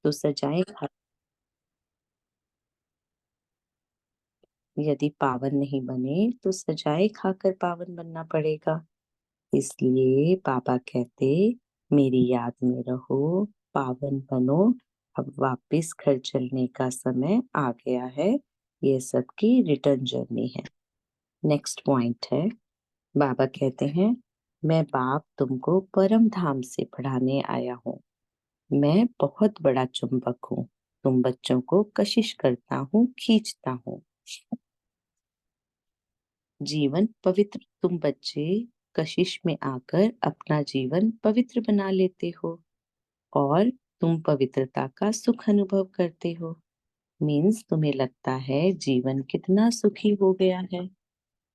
तो सजाएं खा यदि पावन नहीं बने तो सजाए खाकर पावन बनना पड़ेगा। इसलिए बाबा कहते, मेरी याद में रहो, पावन बनो। अब वापस घर चलने का समय आ गया है। ये सबकी रिटर्न जर्नी है। नेक्स्ट पॉइंट है, बाबा कहते हैं, मैं बाप तुमको परम धाम से पढ़ाने आया हूँ। मैं बहुत बड़ा चुंबक हूँ। तुम बच्चों को कशिश करता हूँ, खींचता हूँ। जीवन पवित्र तुम बच्चे कशिश में आकर अपना जीवन पवित्र बना लेते हो और तुम पवित्रता का सुख अनुभव करते हो। मीन्स तुम्हें लगता है जीवन कितना सुखी हो गया है,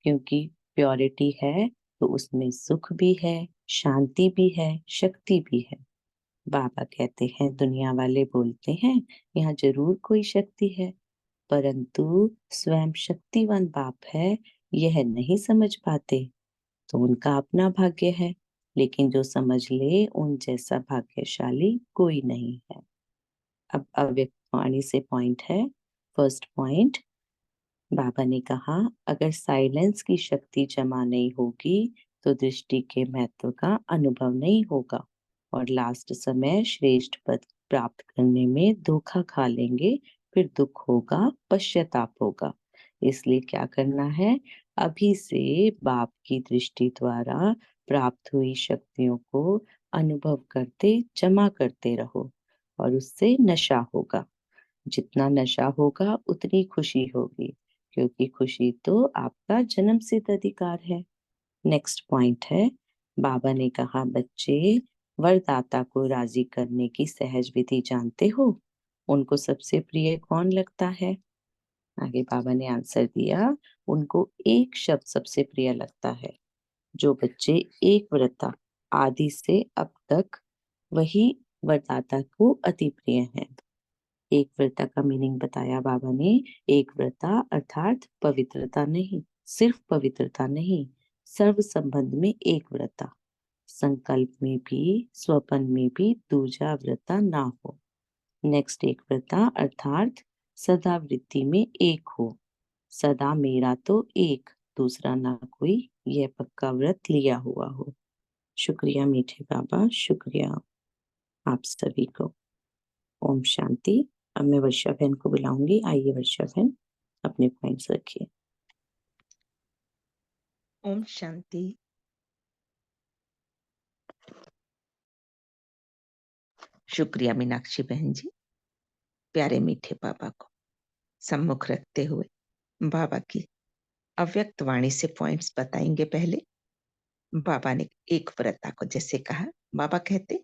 क्योंकि प्योरिटी है तो उसमें सुख भी है, शांति भी है, शक्ति भी है। बाबा कहते हैं, दुनिया वाले बोलते हैं यहाँ जरूर कोई शक्ति है, परंतु स्वयं शक्तिवान बाप है, यह नहीं समझ पाते। तो उनका अपना भाग्य है, लेकिन जो समझ ले उन जैसा भाग्यशाली कोई नहीं है। अब अव्यक्त वाणी से पॉइंट है। फर्स्ट पॉइंट, बाबा ने कहा, अगर साइलेंस की शक्ति जमा नहीं होगी तो दृष्टि के महत्व का अनुभव नहीं होगा और लास्ट समय श्रेष्ठ पद प्राप्त करने में धोखा खा लेंगे, फिर दुख होगा, पश्चाताप होगा। इसलिए क्या करना है, अभी से बाप की दृष्टि द्वारा प्राप्त हुई शक्तियों को अनुभव करते जमा करते रहो और उससे नशा होगा। जितना नशा होगा उतनी खुशी होगी, क्योंकि खुशी तो आपका जन्म सिद्ध अधिकार है। नेक्स्ट पॉइंट है, बाबा ने कहा, बच्चे वरदाता को राजी करने की सहज विधि जानते हो? उनको सबसे प्रिय कौन लगता है? आगे बाबा ने आंसर दिया, उनको एक शब्द सबसे प्रिय लगता है। जो बच्चे एक व्रता आदि से अब तक, वही वरदाता को अति प्रिय है। एक व्रता का मीनिंग बताया बाबा ने। एक व्रता अर्थात पवित्रता नहीं, सिर्फ पवित्रता नहीं, सर्व संबंध में एक व्रता। संकल्प में भी, स्वपन में भी दूजा व्रता ना हो। नेक्स्ट, एक व्रता अर्थात सदा वृत्ति में एक हो। सदा मेरा तो एक, दूसरा ना कोई, यह पक्का व्रत लिया हुआ हो। शुक्रिया मीठे बाबा, शुक्रिया आप सभी को। ओम शांति। अब मैं वर्षा बहन को बुलाऊंगी। आइए वर्षा बहन, अपने पॉइंट्स रखिए। ओम शांति। शुक्रिया मीनाक्षी बहन जी। प्यारे मीठे बाबा को सम्मुख रखते हुए बाबा की अव्यक्त वाणी से पॉइंट्स बताएंगे। पहले बाबा ने एक व्रता को जैसे कहा, बाबा कहते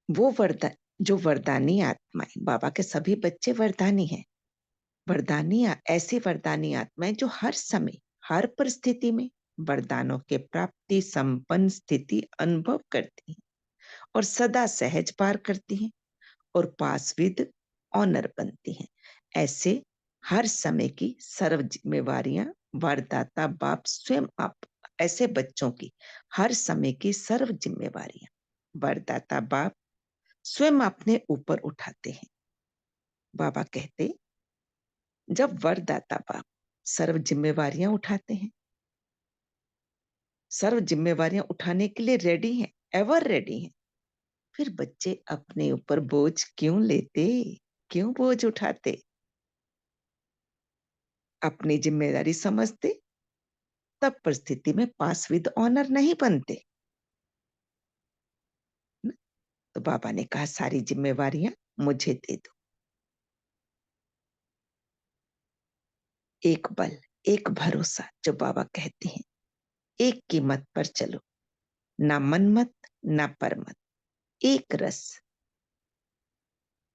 वो जो वरदानी आत्माएं, बाबा के सभी बच्चे वरदानी हैं। वरदानी ऐसी वरदानी आत्माएं जो हर समय हर परिस्थिति में वरदानों के प्राप्ति संपन्न स्थिति अनुभव करती हैं और सदा सहज पार करती हैं और पास विद ऑनर बनती हैं। ऐसे हर समय की सर्व जिम्मेवारियां वरदाता बाप स्वयं आप ऐसे बच्चों की हर समय की सर्व जिम्मेवारियां वरदाता बाप स्वयं अपने ऊपर उठाते हैं। बाबा कहते, जब वरदाता बाप सर्व जिम्मेवारियां उठाते हैं, सर्व जिम्मेवारियां उठाने के लिए रेडी हैं, एवर रेडी हैं, फिर बच्चे अपने ऊपर बोझ क्यों लेते, क्यों बोझ उठाते? अपनी जिम्मेदारी समझते तब परिस्थिति में पास विद ऑनर नहीं बनते न? तो बाबा ने कहा, सारी जिम्मेवारियां मुझे दे दो। एक बल, एक भरोसा, जो बाबा कहते हैं, एक की मत पर चलो, ना मनमत ना परमत, एक रस,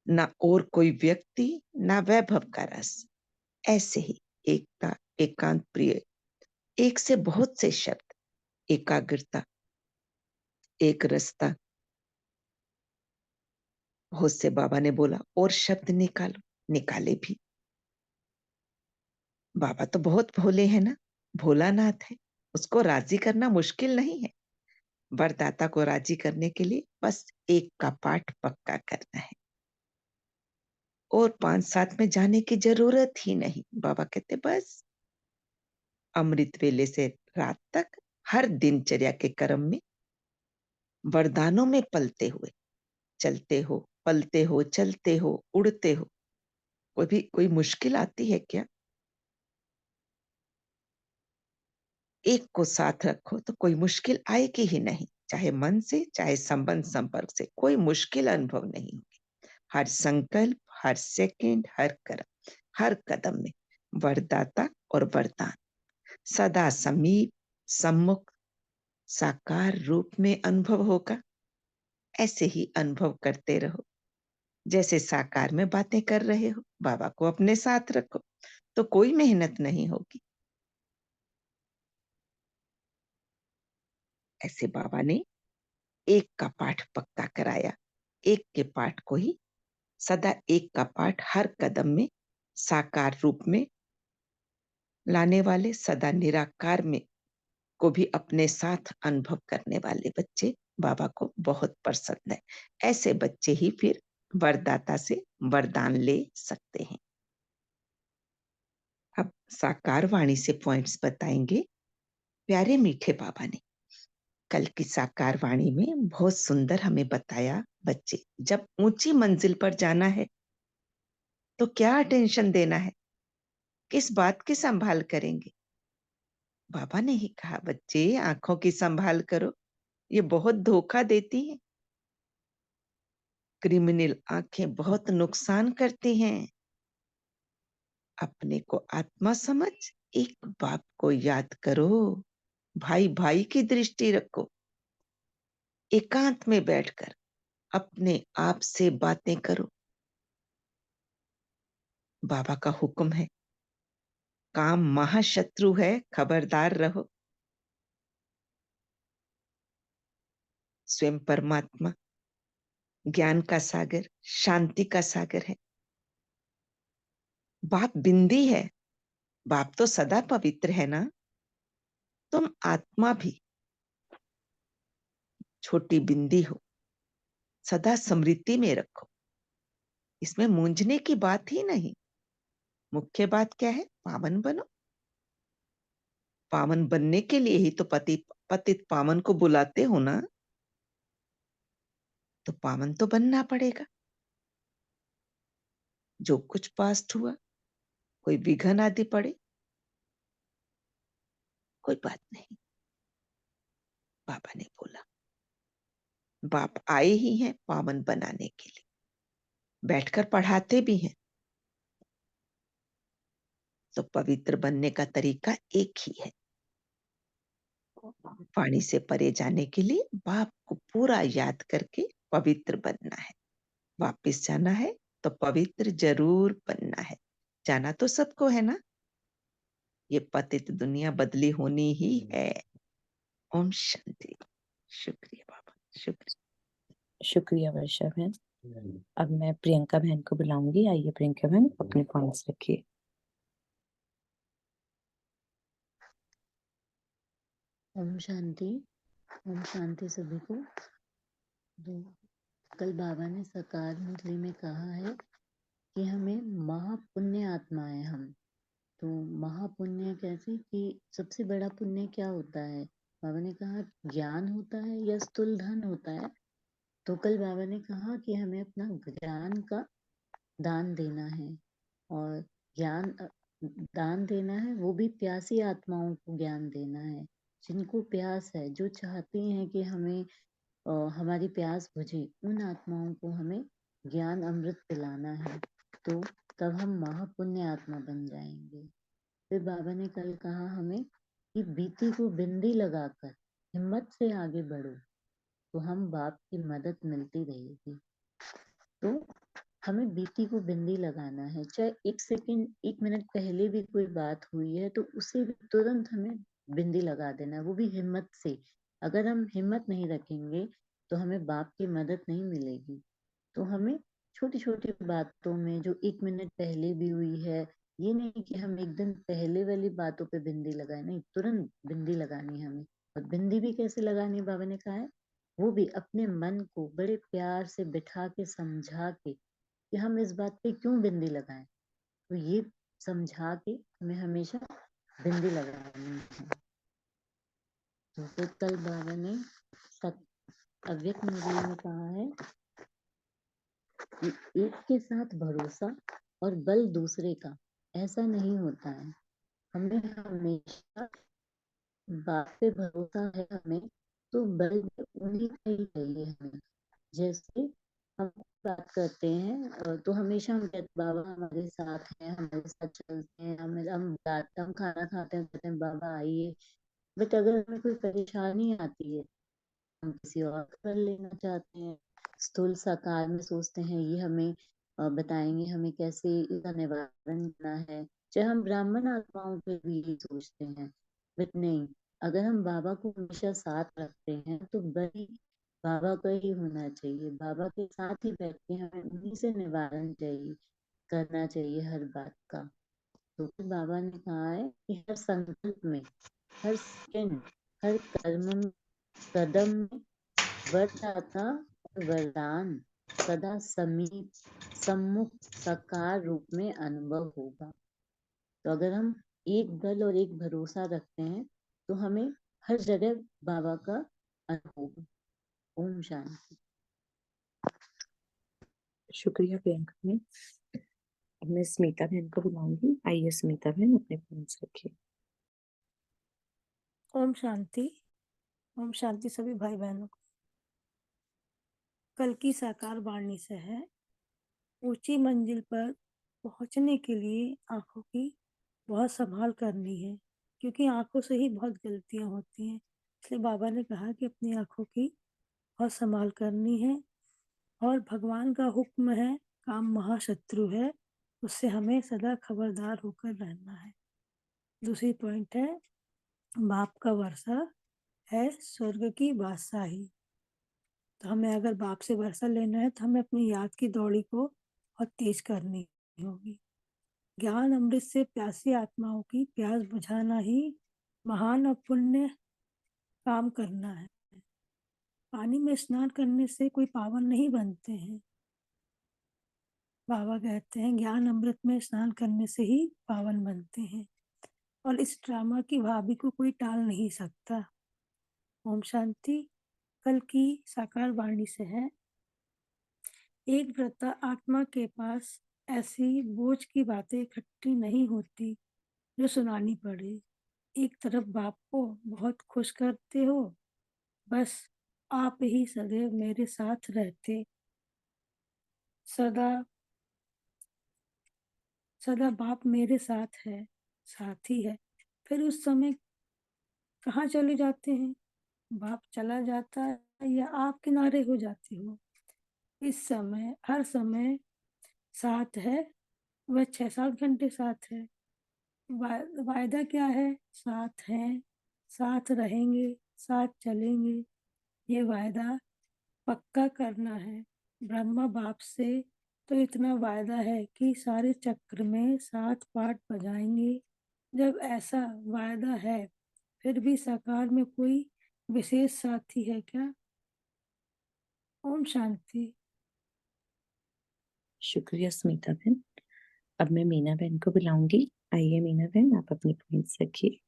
ना और कोई व्यक्ति ना वैभव का रस। ऐसे ही एकता, एकांत प्रिय, एक से बहुत से शब्द, एकाग्रता, एक रस्ता। बहुत से बाबा ने बोला और शब्द निकालो, निकाले भी। बाबा तो बहुत भोले हैं ना, भोलानाथ है, उसको राजी करना मुश्किल नहीं है। वरदाता को राजी करने के लिए बस एक का पाठ पक्का करना है और 5 साथ में जाने की जरूरत ही नहीं। बाबा कहते बस अमृत वेले से रात तक हर दिनचर्या के क्रम में वरदानों में पलते हुए चलते हो, पलते हो, चलते हो, उड़ते हो। कोई मुश्किल आती है क्या? एक को साथ रखो तो कोई मुश्किल आएगी ही नहीं, चाहे मन से, चाहे संबंध संपर्क से, कोई मुश्किल अनुभव नहीं होगी। हर संकल्प, हर सेकंड, हर कर्म, हर कदम में वरदाता और वरदान सदा समीप, सम्मुख, साकार रूप में अनुभव होगा। ऐसे ही अनुभव करते रहो जैसे साकार में बातें कर रहे हो। बाबा को अपने साथ रखो तो कोई मेहनत नहीं होगी। ऐसे बाबा ने एक का पाठ पक्का कराया। एक के पाठ को ही सदा एक का पाठ हर कदम में साकार रूप में लाने वाले, सदा निराकार में को भी अपने साथ अनुभव करने वाले बच्चे बाबा को बहुत पसंद है। ऐसे बच्चे ही फिर वरदाता से वरदान ले सकते हैं। अब साकार वाणी से पॉइंट्स बताएंगे प्यारे मीठे बाबा ने। कल की साकार वाणी में बहुत सुंदर हमें बताया, बच्चे जब ऊंची मंजिल पर जाना है तो क्या टेंशन देना है, किस बात की संभाल करेंगे। बाबा ने ही कहा बच्चे आंखों की संभाल करो, ये बहुत धोखा देती हैं। क्रिमिनल आंखें बहुत नुकसान करती हैं। अपने को आत्मा समझ एक बाप को याद करो, भाई भाई की दृष्टि रखो। एकांत में बैठकर अपने आप से बातें करो। बाबा का हुक्म है, काम महाशत्रु है, खबरदार रहो। स्वयं परमात्मा ज्ञान का सागर, शांति का सागर है। बाप बिंदी है, बाप तो सदा पवित्र है ना। तुम आत्मा भी छोटी बिंदी हो, सदा स्मृति में रखो। इसमें मूंझने की बात ही नहीं। मुख्य बात क्या है, पावन बनो। पावन बनने के लिए ही तो पतित पावन को बुलाते हो ना, तो पावन तो बनना पड़ेगा। जो कुछ पास्ट हुआ, कोई विघन आदि पड़े, कोई बात नहीं। बाबा ने बोला बाप आए ही हैं पावन बनाने के लिए, बैठकर पढ़ाते भी हैं। तो पवित्र बनने का तरीका एक ही है, वाणी से परे जाने के लिए बाप को पूरा याद करके पवित्र बनना है। वापिस जाना है तो पवित्र जरूर बनना है। जाना तो सबको है ना, ये पतित दुनिया बदली होनी ही है। ओम शांति। शुक्रिया बाबा, शुक्रिया। शुक्रिया वर्षा बहन। अब मैं प्रियंका बहन को बुलाऊंगी। आइए प्रियंका बहन, अपने पॉइंट्स रखिए। ओम शांति। ओम शांति सभी को। तो कल बाबा ने सकार मुरली में कहा है कि हमें महापुण्य आत्माएं हम। तो महापुण्य कैसे कि सबसे बड़ा पुण्य क्या होता है? बाबा ने कहा ज्ञान होता है या स्थूल धन होता है। तो कल बाबा ने कहा कि हमें अपना ज्ञान का दान देना है और ज्ञान दान देना है, वो भी प्यासी आत्माओं को ज्ञान देना है। जिनको प्यास है, जो चाहती हैं कि हमें हमारी प्यास बुझे, उन आत्माओं को हमें ज्ञान अमृत पिलाना है। तो तब हम महापुण्य आत्मा बन जाएंगे। फिर बाबा ने कल कहा हमें कि बीती को बिंदी लगाकर हिम्मत से आगे बढ़ो, तो हम बाप की मदद मिलती रहेगी। तो हमें बीती को बिंदी लगाना है, चाहे 1 सेकंड 1 मिनट पहले भी कोई बात हुई है तो उसे भी तुरंत हमें बिंदी लगा देना है, वो भी हिम्मत से। अगर हम हिम्मत नहीं रखेंगे तो हमें बाप की मदद नहीं मिलेगी। तो हमें छोटी छोटी बातों में जो 1 मिनट पहले भी हुई है, ये नहीं कि हम एक दिन पहले वाली बातों पे बिंदी लगाए, नहीं, तुरंत बिंदी लगानी है हमें। और बिंदी भी कैसे लगानी है बाबा ने कहा है, वो भी अपने मन को बड़े प्यार से बिठा के समझा के कि हम इस बात पे क्यों बिंदी लगाएं, तो ये समझा के हमें हमेशा बिंदी लगानी है। तो फिर कल बाबा ने अव्यक्त मुरली में कहा है कि एक के साथ भरोसा और बल दूसरे का, ऐसा नहीं होता है। हमें हमेशा बात पे भरोसा है हमें, तो बल भी उन्हीं का ही चाहिए हमें। जैसे हम बात करते हैं तो हमेशा हम कहते बाबा हमारे साथ हैं, हमारे साथ चलते हैं, हम खाना खाते हैं कहते हैं बाबा आइए। बट अगर हमें कोई परेशानी आती है, हम किसी और का कर लेना चाहते हैं, स्थूल साकार में सोचते हैं ये हमें बताएंगे हमें कैसे इसका निवारण करना है। चाहे हम ब्राह्मण आत्माओं पे भी यही सोचते हैं, बट नहीं, अगर हम बाबा को हमेशा साथ रखते हैं तो बड़ी बाबा का ही होना चाहिए। बाबा के साथ ही बैठ के हमें उन्हीं से निवारण चाहिए, करना चाहिए हर बात का। तो फिर बाबा ने कहा है कि हर संकल्प में, हर सेकंड, हर कर्म में, कदम में वरदाता और वरदान सदा समीप, सम्मुख, साकार रूप में अनुभव होगा। तो अगर हम एक बल और एक भरोसा रखते हैं तो हमें हर जगह बाबा का अनुभव होगा। ओम शांति। शुक्रिया प्रियंका ने। अब मैं स्मिता बहन को बुलाऊंगी। आइए स्मिता बहन, अपने पॉइंट्स रखिए। ओम शांति। ओम शांति सभी भाई बहनों को। कल की साकार वाणी से है, ऊंची मंजिल पर पहुंचने के लिए आंखों की बहुत संभाल करनी है, क्योंकि आंखों से ही बहुत गलतियां होती हैं। इसलिए बाबा ने कहा कि अपनी आंखों की बहुत संभाल करनी है। और भगवान का हुक्म है, काम महाशत्रु है, उससे हमें सदा खबरदार होकर रहना है। दूसरी पॉइंट है, बाप का वर्षा है स्वर्ग की बादशाही। तो हमें अगर बाप से वर्षा लेना है तो हमें अपनी याद की दौड़ी को और तेज करनी होगी। ज्ञान अमृत से प्यासी आत्माओं की प्यास बुझाना ही महान और पुण्य काम करना है। पानी में स्नान करने से कोई पावन नहीं बनते हैं। बाबा कहते हैं ज्ञान अमृत में स्नान करने से ही पावन बनते हैं, और इस ड्रामा की भाभी को कोई टाल नहीं सकता। ओम शांति। कल की साकार वाणी से है, एक व्रता आत्मा के पास ऐसी बोझ की बातें इकट्ठी नहीं होती जो सुनानी पड़े। एक तरफ बाप को बहुत खुश करते हो, बस आप ही सदैव मेरे साथ रहते, सदा सदा बाप मेरे साथ है, साथी है। फिर उस समय कहाँ चले जाते हैं? बाप चला जाता है या आप किनारे हो जाते हो? इस समय हर समय साथ है, वह 6-7 घंटे साथ है। वायदा क्या है? साथ हैं, साथ रहेंगे, साथ चलेंगे। ये वायदा पक्का करना है। ब्रह्मा बाप से तो इतना वायदा है कि सारे चक्र में साथ पाठ बजाएंगे। जब ऐसा वायदा है, फिर भी साकार में कोई विशेष साथी है क्या? ओम शांति। शुक्रिया स्मिता बहन। अब मैं मीना बहन को बुलाऊंगी। आइए मीना बहन, आप अपने पॉइंट्स रखिए।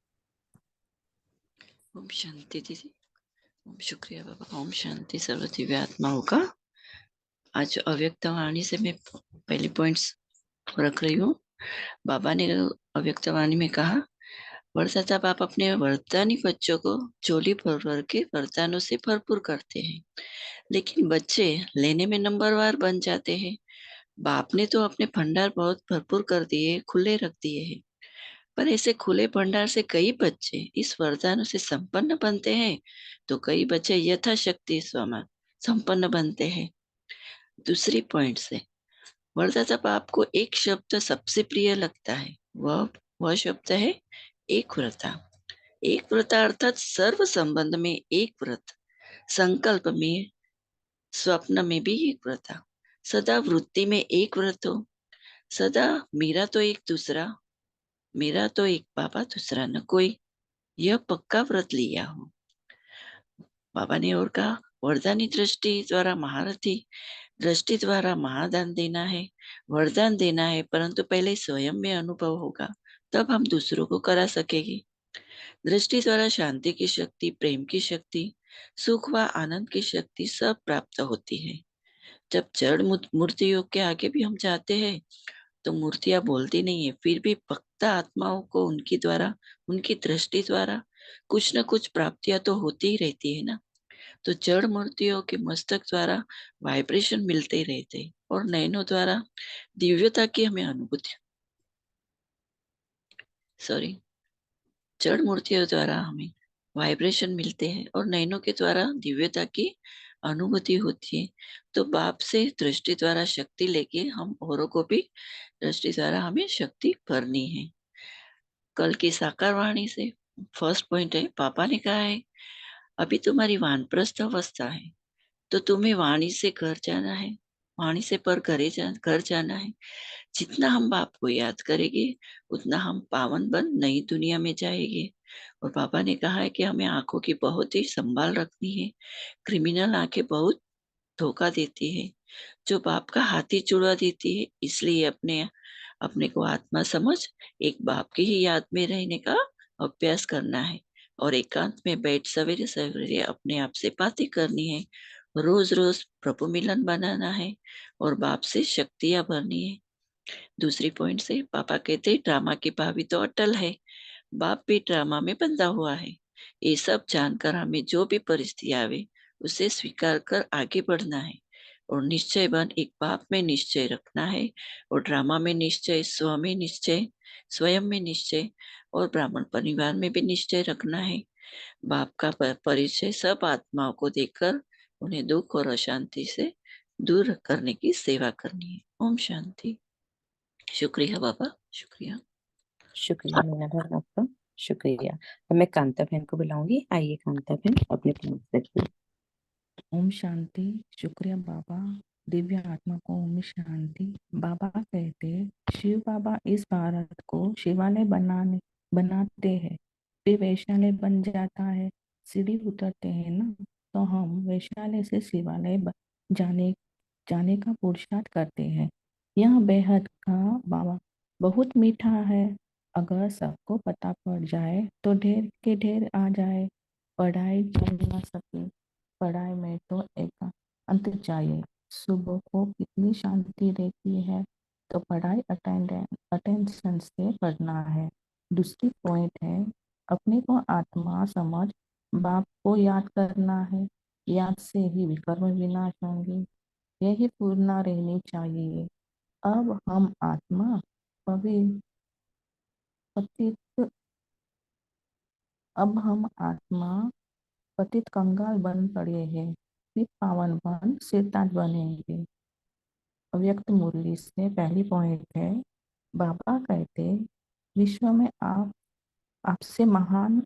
ओम शांति दीदी। ओम शुक्रिया बाबा। ओम शांति सर्व दिव्य आत्माओं का। आज अव्यक्त वाणी से मैं पहले पॉइंट्स रख रही हूँ। बाबा ने अव्यक्त वाणी में कहा, वरदाता बाप अपने वरदानी बच्चों को झोली भर भर के वरदानों से भरपूर करते हैं, लेकिन बच्चे लेने में नंबरवार बन जाते हैं। बाप ने तो अपने भंडार बहुत भरपूर कर दिए, खुले रख दिए हैं, पर ऐसे खुले भंडार से कई बच्चे इस वरदानों से संपन्न बनते हैं, तो कई बच्चे यथाशक्ति समान संपन्न बनते हैं। दूसरी पॉइंट से वरदाता बाप को एक शब्द सबसे प्रिय लगता है, वह शब्द है एक व्रता। एक व्रता अर्थात सर्व संबंध में एक व्रत, संकल्प में, स्वप्न में भी एक व्रता, सदा वृत्ति में एक व्रत हो, सदा मेरा तो एक दूसरा, मेरा तो एक बाबा दूसरा न कोई, यह पक्का व्रत लिया हो। बाबा ने और कहा, वरदानी दृष्टि द्वारा महारथी, दृष्टि द्वारा महादान देना है, वरदान देना है, परंतु पहले स्वयं में अनुभव होगा, तब हम दूसरों को करा सकेंगे। दृष्टि द्वारा शांति की शक्ति, प्रेम की शक्ति, सुख व आनंद की शक्ति सब प्राप्त होती है। जब जड़ मूर्तियों के आगे भी हम जाते हैं तो मूर्तियां बोलती नहीं है, फिर भी भक्त आत्माओं को उनकी द्वारा, उनकी दृष्टि द्वारा कुछ न कुछ प्राप्तियां तो होती ही रहती है ना। तो जड़ मूर्तियों के मस्तक द्वारा वाइब्रेशन मिलते रहते और नयनों द्वारा दिव्यता की हमें अनुभूति, सॉरी, जड़ मूर्तियों द्वारा हमें वाइब्रेशन मिलते हैं और नयनों के द्वारा दिव्यता की अनुभूति होती है। तो बाप से दृष्टि द्वारा शक्ति लेके हम औरों को भी दृष्टि द्वारा हमें शक्ति भरनी है। कल की साकार वाणी से फर्स्ट पॉइंट है, पापा ने कहा है अभी तुम्हारी वानप्रस्थ अवस्था है, तो तुम्हें वाणी से घर जाना है, वाणी से पर घर जाना है। जितना हम बाप को याद करेंगे उतना हम पावन बन नई दुनिया में जाएंगे। और पापा ने कहा है कि हमें आंखों की बहुत ही संभाल रखनी है। क्रिमिनल आंखें बहुत धोखा देती है, जो बाप का हाथी चुड़ा देती है। इसलिए अपने अपने को आत्मा समझ एक बाप की ही याद में रहने का अभ्यास करना है और एकांत में बैठ सवेरे सवेरे अपने आप से बातें करनी है। रोज रोज प्रभु मिलन बनाना है और बाप से शक्तियां भरनी है। दूसरी पॉइंट से पापा कहते ड्रामा की भाभी तो अटल है, बाप भी ड्रामा में बंधा हुआ है। ये सब जानकर हमें जो भी परिस्थिति आवे उसे स्वीकार कर आगे बढ़ना है और निश्चय बन एक बाप में निश्चय रखना है और ड्रामा में निश्चय, स्व में निश्चय, स्वयं में निश्चय और ब्राह्मण परिवार में भी निश्चय रखना है। बाप का परिचय सब आत्माओं को देकर उन्हें दुख और अशांति से दूर करने की सेवा करनी है। ओम शांति। शुक्रिया बाबा, शुक्रिया। शुक्रिया मीना बहन आपका, शुक्रिया। अब मैं कांता बहन को बुलाऊंगी। आइए कांता बहन, अपने प्लीज रखिए। ओम शांति। शुक्रिया बाबा। दिव्य आत्मा को ओम शांति। बाबा कहते शिव बाबा इस भारत को शिवालय बनाते हैं, फिर वैश्यालय बन जाता है। सीढ़ी उतरते हैं ना, तो हम वैश्यालय से शिवालय जाने जाने का पुरुषार्थ करते हैं। यह बेहद का बाबा बहुत मीठा है। अगर सबको पता पड़ जाए तो ढेर के ढेर आ जाए, पढ़ाई चल ना सके। पढ़ाई में तो एक अंत चाहिए। सुबह को कितनी शांति रहती है, तो पढ़ाई अटेंशन से पढ़ना है। दूसरी पॉइंट है, अपने को आत्मा समझ बाप को याद करना है। याद से ही विकर्म विनाश होंगे, यही पूर्णा रहनी चाहिए। अब हम आत्मा पतित अब हम आत्मा पतित कंगाल बन पड़े हैं, फिर पावन बन सिरताज बनेंगे। अव्यक्त मुरली से पहली पॉइंट है, बाबा कहते विश्व में आपसे महान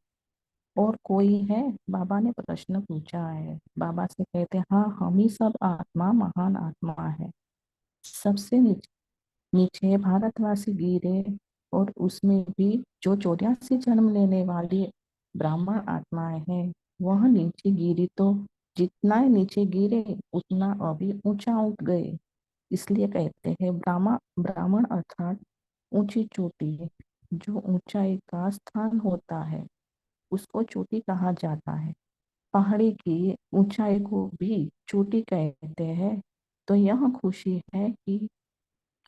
और कोई है? बाबा ने प्रश्न पूछा है। बाबा से कहते हाँ, हम ही सब आत्मा महान आत्मा है। सबसे नीचे भारतवासी गिरे, और उसमें भी जो 84 जन्म लेने वाली ब्राह्मण आत्माएं हैं वह नीचे गिरी, तो जितना नीचे गिरे उतना अभी ऊंचा उठ गए। इसलिए कहते हैं ब्राह्मण अर्थात ऊंची चोटी। जो ऊंचाई का स्थान होता है उसको चोटी कहा जाता है। पहाड़ी की ऊंचाई को भी चोटी कहते हैं। तो यह खुशी है कि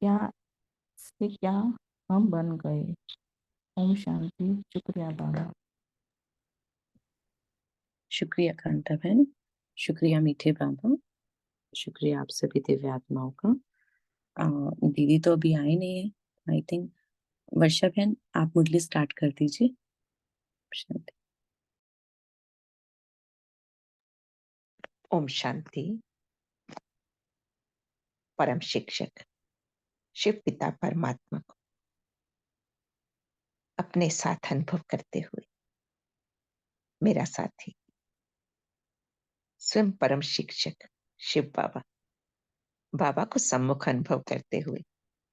क्या हम बन गए। ओम शांति। शुक्रिया बाबा। शुक्रिया कांता बहन, शुक्रिया मीठे बाबा, शुक्रिया आप सभी दिव्य आत्माओं का। दीदी तो अभी आई नहीं है, आई थिंक। वर्षा बहन, आप मुरली स्टार्ट कर दीजिए। शांति। ओम शांति। परम शिक्षक शिव पिता परमात्मा को अपने साथ अनुभव करते हुए मेरा साथी स्वयं परम शिक्षक शिव बाबा, बाबा को सम्मुख अनुभव करते हुए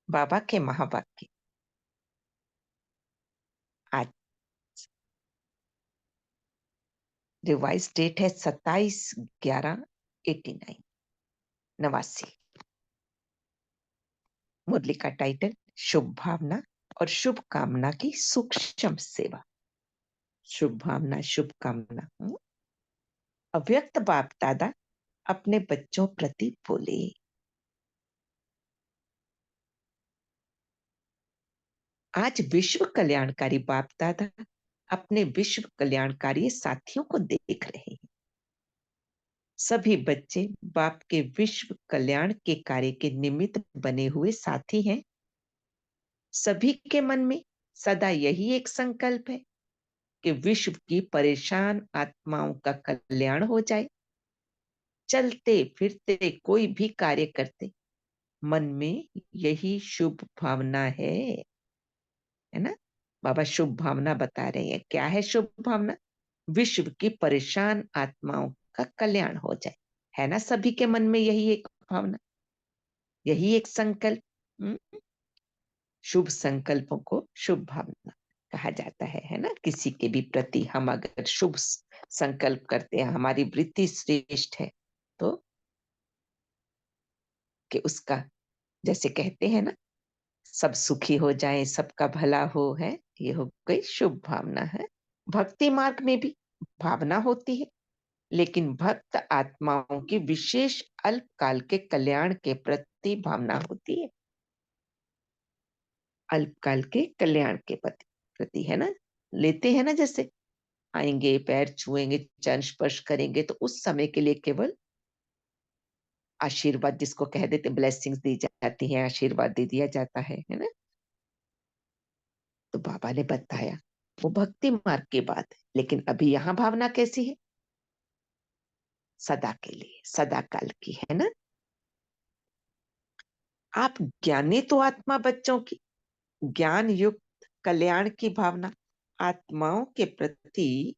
बाबा के महावाक्य आज रिवाइज डेट है 27/11/89, 89। मुरली का टाइटल शुभ भावना और शुभ कामना की सूक्ष्म सेवा। शुभ भावना, शुभ कामना। अव्यक्त बाप दादा अपने बच्चों प्रति बोले। आज विश्व कल्याणकारी बाप दादा अपने विश्व कल्याणकारी साथियों को देख रहे हैं। सभी बच्चे बाप के विश्व कल्याण के कार्य के निमित्त बने हुए साथी हैं। सभी के मन में सदा यही एक संकल्प है कि विश्व की परेशान आत्माओं का कल्याण हो जाए। चलते फिरते कोई भी कार्य करते मन में यही शुभ भावना है ना। बाबा शुभ भावना बता रहे हैं। क्या है शुभ भावना? विश्व की परेशान आत्माओं का कल्याण हो जाए, है ना। सभी के मन में यही एक भावना, यही एक संकल्प। शुभ संकल्पों को शुभ भावना कहा जाता है ना। किसी के भी प्रति हम अगर शुभ संकल्प करते हैं, हमारी वृत्ति श्रेष्ठ है, तो कि उसका, जैसे कहते हैं ना, सब सुखी हो जाए, सबका भला हो, है, ये हो गई शुभ भावना है। भक्ति मार्ग में भी भावना होती है, लेकिन भक्त आत्माओं की विशेष अल्पकाल के कल्याण के प्रति भावना होती है। अल्पकाल के कल्याण के प्रति, है ना। लेते हैं ना, जैसे आएंगे, पैर छुएंगे, चरण स्पर्श करेंगे, तो उस समय के लिए केवल आशीर्वाद, जिसको कह देते, ब्लेसिंग्स दी जाती है, आशीर्वाद दे दिया जाता है ना। तो बाबा ने बताया वो भक्ति मार्ग की बात है, लेकिन अभी यहाँ भावना कैसी है? सदा के लिए, सदा काल की, है ना। आप ज्ञानी तो आत्मा बच्चों की ज्ञान युक्त कल्याण की भावना आत्माओं के प्रति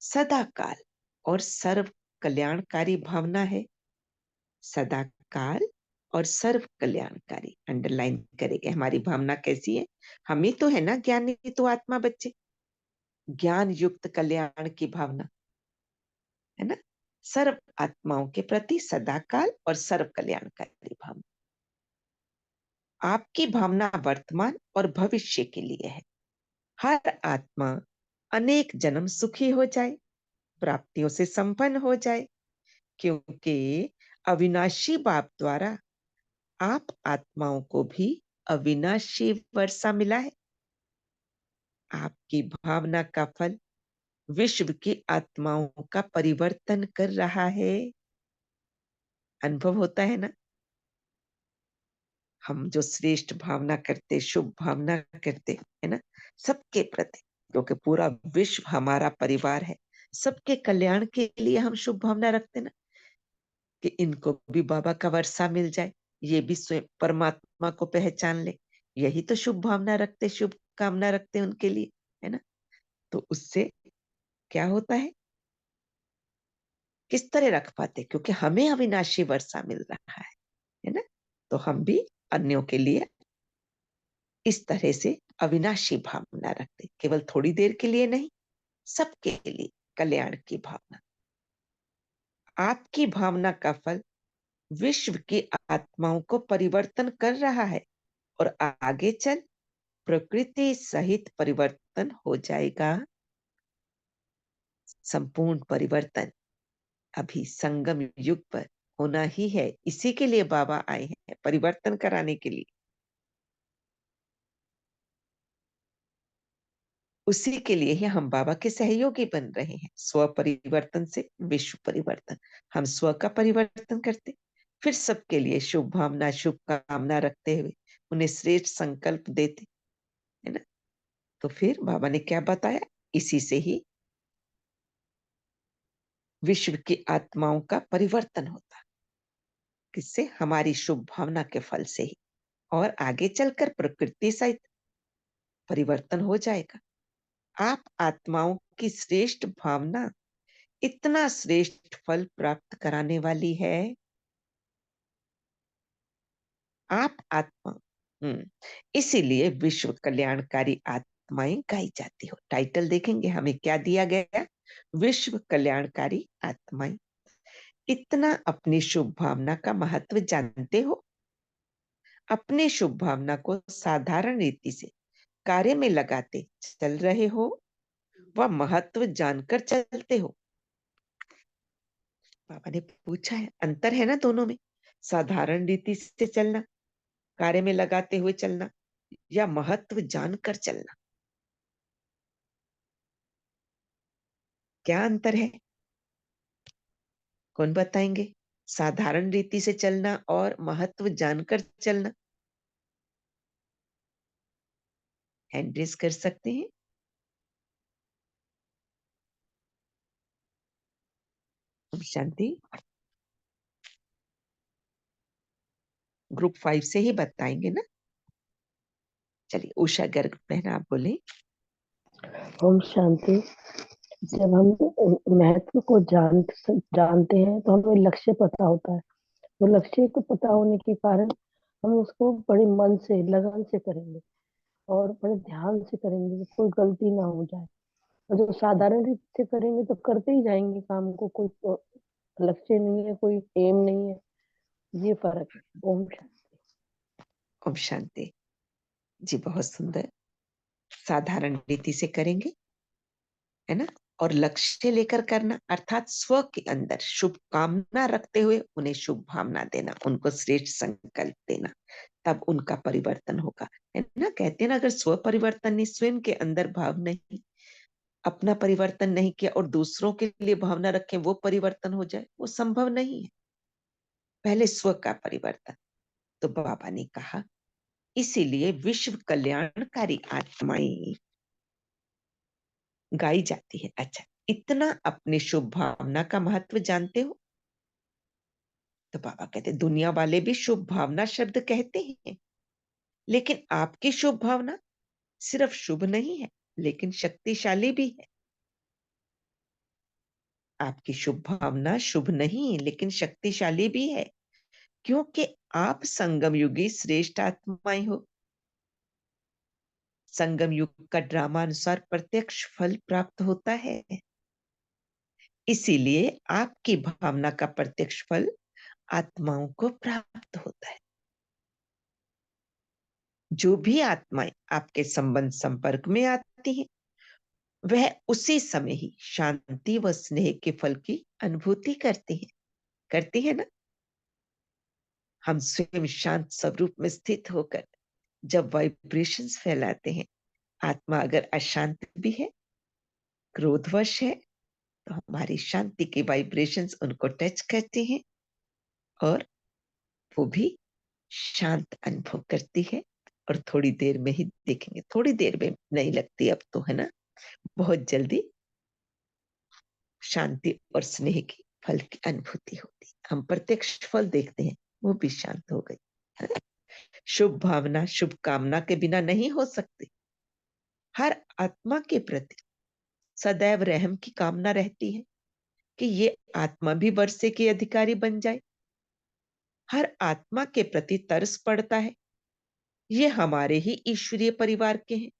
सदा काल और सर्व कल्याणकारी भावना है। सदा काल और सर्व कल्याणकारी, अंडरलाइन करेंगे। हमारी भावना कैसी है? हम ही तो है ना ज्ञानी तो आत्मा बच्चे। ज्ञान युक्त कल्याण की भावना, है ना। सर्व आत्माओं के प्रति सदा काल और सर्व कल्याणकारी भावना। आपकी भावना वर्तमान और भविष्य के लिए है। हर आत्मा अनेक जन्म सुखी हो जाए, प्राप्तियों से संपन्न हो जाए, क्योंकि अविनाशी बाप द्वारा आप आत्माओं को भी अविनाशी वर्षा मिला है। आपकी भावना का फल विश्व की आत्माओं का परिवर्तन कर रहा है। अनुभव होता है ना। हम जो श्रेष्ठ भावना करते, शुभ भावना करते, है ना, सबके प्रति, क्योंकि पूरा विश्व हमारा परिवार है, सबके कल्याण के लिए हम शुभ भावना रखते ना, कि इनको भी बाबा का वर्षा मिल जाए, ये भी स्वयं परमात्मा को पहचान ले। यही तो शुभ भावना रखते, शुभ कामना रखते उनके लिए, है ना। तो उससे क्या होता है? किस तरह रख पाते? क्योंकि हमें अविनाशी वर्षा मिल रहा है ना। तो हम भी अन्यों के लिए इस तरह से अविनाशी भावना रखते, केवल थोड़ी देर के लिए नहीं, सबके लिए कल्याण की भावना। आपकी भावना का फल विश्व की आत्माओं को परिवर्तन कर रहा है और आगे चल प्रकृति सहित परिवर्तन हो जाएगा। संपूर्ण परिवर्तन अभी संगम युग पर होना ही है। इसी के लिए बाबा आए हैं, परिवर्तन कराने के लिए। उसी के लिए ही हम बाबा के सहयोगी बन रहे हैं। स्व परिवर्तन से विश्व परिवर्तन। हम स्व का परिवर्तन करते, फिर सबके लिए शुभ भावना, शुभ कामना रखते हुए उन्हें श्रेष्ठ संकल्प देते, है ना। तो फिर बाबा ने क्या बताया? इसी से ही विश्व की आत्माओं का परिवर्तन होता। किससे? हमारी शुभ भावना के फल से ही। और आगे चलकर प्रकृति सहित परिवर्तन हो जाएगा। आप आत्माओं की श्रेष्ठ भावना इतना श्रेष्ठ फल प्राप्त कराने वाली है। आप आत्मा, इसीलिए विश्व कल्याणकारी आत्माएं गाई जाती हो। टाइटल देखेंगे हमें क्या दिया गया? विश्व कल्याणकारी आत्माएं, इतना अपनी शुभ भावना का महत्व जानते हो? अपनी शुभ भावना को साधारण रीति से कार्य में लगाते चल रहे हो व महत्व जानकर चलते हो? बाबा ने पूछा है, अंतर है ना दोनों में, साधारण रीति से चलना, कार्य में लगाते हुए चलना, या महत्व जानकर चलना। क्या अंतर है? कौन बताएंगे? साधारण रीति से चलना और महत्व जानकर चलना। हैंड रेज कर सकते हैं। ओम शांति। ग्रुप 5 से ही बताएंगे ना? चलिए उषा गर्ग बहन आप बोले। ओम शांति। जब हम महत्व को जानते हैं तो हमें लक्ष्य पता होता है। तो लक्ष्य को पता होने के कारण हम उसको बड़े मन से लगन से करेंगे और बड़े ध्यान से करेंगे कि कोई गलती ना हो जाए। और जो साधारण रीति से करेंगे तो करते ही जाएंगे काम को, कोई लक्ष्य नहीं है, कोई एम नहीं है। ये फर्क है। ओम शांति। ओम शांति जी, बहुत सुंदर। साधारण रीति से करेंगे, है ना, और लक्ष्य लेकर करना, अर्थात स्व के अंदर शुभ कामना रखते हुए उन्हें शुभ भावना देना, उनको श्रेष्ठ संकल्प देना, तब उनका परिवर्तन होगा, है ना। कहते हैं ना, अगर स्व परिवर्तन नहीं, स्वयं के अंदर भाव नहीं, अपना परिवर्तन नहीं किया और दूसरों के लिए भावना रखें वो परिवर्तन हो जाए, वो संभव नहीं है। पहले स्व का परिवर्तन। तो बाबा ने कहा, इसीलिए विश्व कल्याणकारी आत्माएं गाई जाती है। अच्छा, इतना अपनी शुभ भावना का महत्व जानते हो? तो बाबा कहते, दुनिया वाले भी शुभ भावना शब्द कहते हैं, लेकिन आपकी शुभ भावना सिर्फ शुभ नहीं है, लेकिन शक्तिशाली भी है। आपकी शुभ भावना शुभ नहीं लेकिन शक्तिशाली भी है, क्योंकि आप संगम युगी श्रेष्ठ आत्माएं हो। संगम युग का ड्रामा अनुसार प्रत्यक्ष फल प्राप्त होता है, इसीलिए आपकी भावना का प्रत्यक्ष फल आत्माओं को प्राप्त होता है। जो भी आत्माएं आपके संबंध संपर्क में आती हैं, वह उसी समय ही शांति व स्नेह के फल की अनुभूति करती है ना। हम स्वयं शांत स्वरूप में स्थित होकर जब वाइब्रेशंस फैलाते हैं, आत्मा अगर अशांत भी है, क्रोधवश है, तो हमारी शांति की वाइब्रेशंस उनको टच करती हैं और वो भी शांत अनुभव करती है। और थोड़ी देर में ही देखेंगे, थोड़ी देर में नहीं लगती अब तो, है ना, बहुत जल्दी शांति और स्नेह की फल की अनुभूति होती। हम प्रत्यक्ष फल देखते हैं, वो भी शांत हो गई, है ना? शुभ भावना शुभ कामना के बिना नहीं हो सकती। हर आत्मा के प्रति सदैव रहम की कामना रहती है कि ये आत्मा भी वर्षे की अधिकारी बन जाए। हर आत्मा के प्रति तरस पड़ता है, ये हमारे ही ईश्वरीय परिवार के हैं,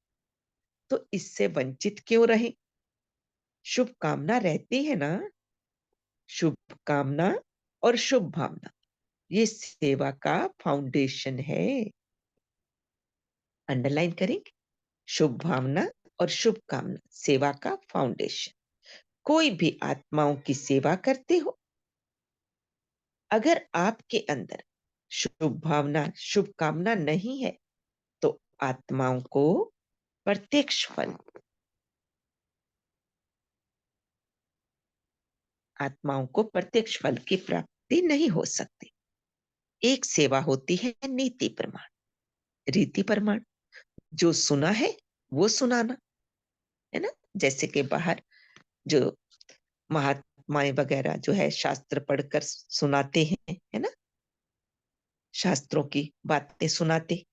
तो इससे वंचित क्यों रहे। शुभ कामना रहती है ना। शुभ कामना और शुभ भावना, ये सेवा का फाउंडेशन है। अंडरलाइन करेंगे, शुभ भावना और शुभ कामना सेवा का फाउंडेशन। कोई भी आत्माओं की सेवा करते हो, अगर आपके अंदर शुभ भावना शुभ कामना नहीं है, तो आत्माओं को प्रत्यक्ष फल, आत्माओं को प्रत्यक्ष फल की प्राप्ति नहीं हो सकती। एक सेवा होती है नीति प्रमाण, रीति प्रमाण, जो सुना है वो सुनाना, है ना। जैसे कि बाहर जो महात्माएं वगैरह जो है शास्त्र पढ़कर सुनाते हैं, है ना, शास्त्रों की बातें सुनाते,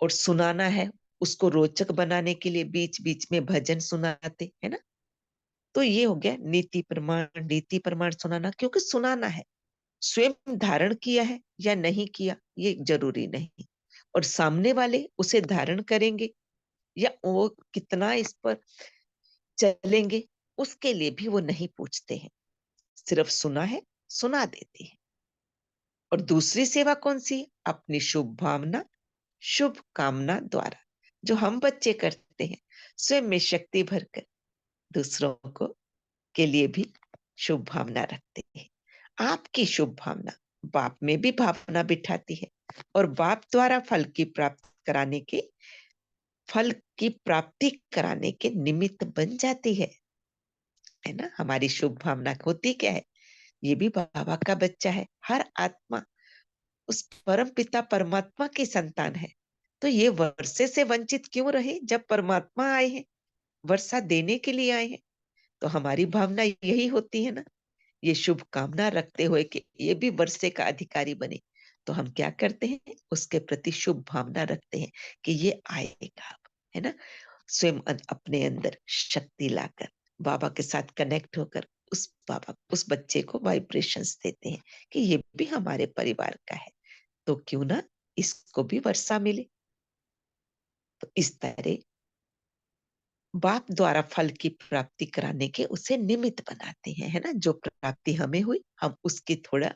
और सुनाना है उसको रोचक बनाने के लिए बीच बीच में भजन सुनाते, है ना। तो ये हो गया नीति प्रमाण, रीति प्रमाण सुनाना, क्योंकि सुनाना है। स्वयं धारण किया है या नहीं किया ये जरूरी नहीं, और सामने वाले उसे धारण करेंगे या वो कितना इस पर चलेंगे उसके लिए भी वो नहीं पूछते हैं, सिर्फ सुना है, सुना देते हैं। और दूसरी सेवा कौन सी है? अपनी शुभ भावना, शुभ कामना द्वारा जो हम बच्चे करते हैं, स्वयं में शक्ति भरकर दूसरों को के लिए भी शुभ भावना रखते हैं। आपकी शुभ भावना बाप में भी भावना बिठाती है और बाप द्वारा फल की प्राप्ति कराने के निमित्त बन जाती है ना। हमारी शुभ भावना होती क्या है? ये भी बाबा का बच्चा है। हर आत्मा उस परम पिता परमात्मा की संतान है। तो ये वर्षे से वंचित क्यों रहे जब परमात्मा आए हैं, वर्षा देने के लिए आए हैं? तो हमारी भावना यही होती है ना, ये शुभ कामना रखते हुए कि ये भी वर्षे का अधिकारी बने। तो हम क्या करते हैं? उसके प्रति शुभ भावना रखते हैं कि ये आएगा अब, है ना। स्वयं अपने अंदर शक्ति लाकर बाबा के साथ कनेक्ट होकर उस बच्चे को वाइब्रेशंस देते हैं कि ये भी हमारे परिवार का है, तो क्यों ना इसको भी वर्षा मिले। तो इस तरह बाप द्वारा फल की प्राप्ति कराने के उसे निमित्त बनाते हैं, है ना। जो प्राप्ति हमें हुई, हम उसकी थोड़ा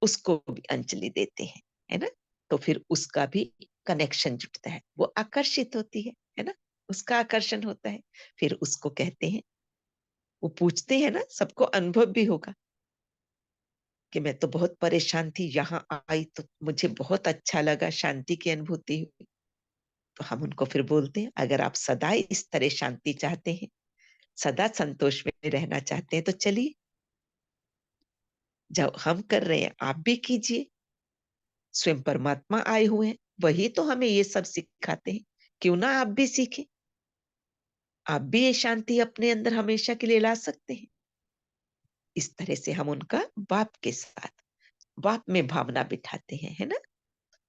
उसको भी अंजलि देते हैं, है ना। तो फिर उसका भी कनेक्शन जुटता है, वो आकर्षित होती है ना। उसका आकर्षण होता है। फिर उसको कहते हैं, वो पूछते हैं ना, सबको अनुभव भी होगा कि मैं तो बहुत परेशान थी, यहाँ आई तो मुझे बहुत अच्छा लगा, शांति की अनुभूति हुई। तो हम उनको फिर बोलते हैं, अगर आप सदा इस तरह शांति चाहते हैं, सदा संतोष में रहना चाहते हैं, तो चलिए, जब हम कर रहे हैं आप भी कीजिए। स्वयं परमात्मा आए हुए हैं, वही तो हमें ये सब सिखाते हैं। क्यों ना आप भी सीखें, आप भी ये शांति अपने अंदर हमेशा के लिए ला सकते हैं। इस तरह से हम उनका बाप के साथ बाप में भावना बिठाते हैं, है ना।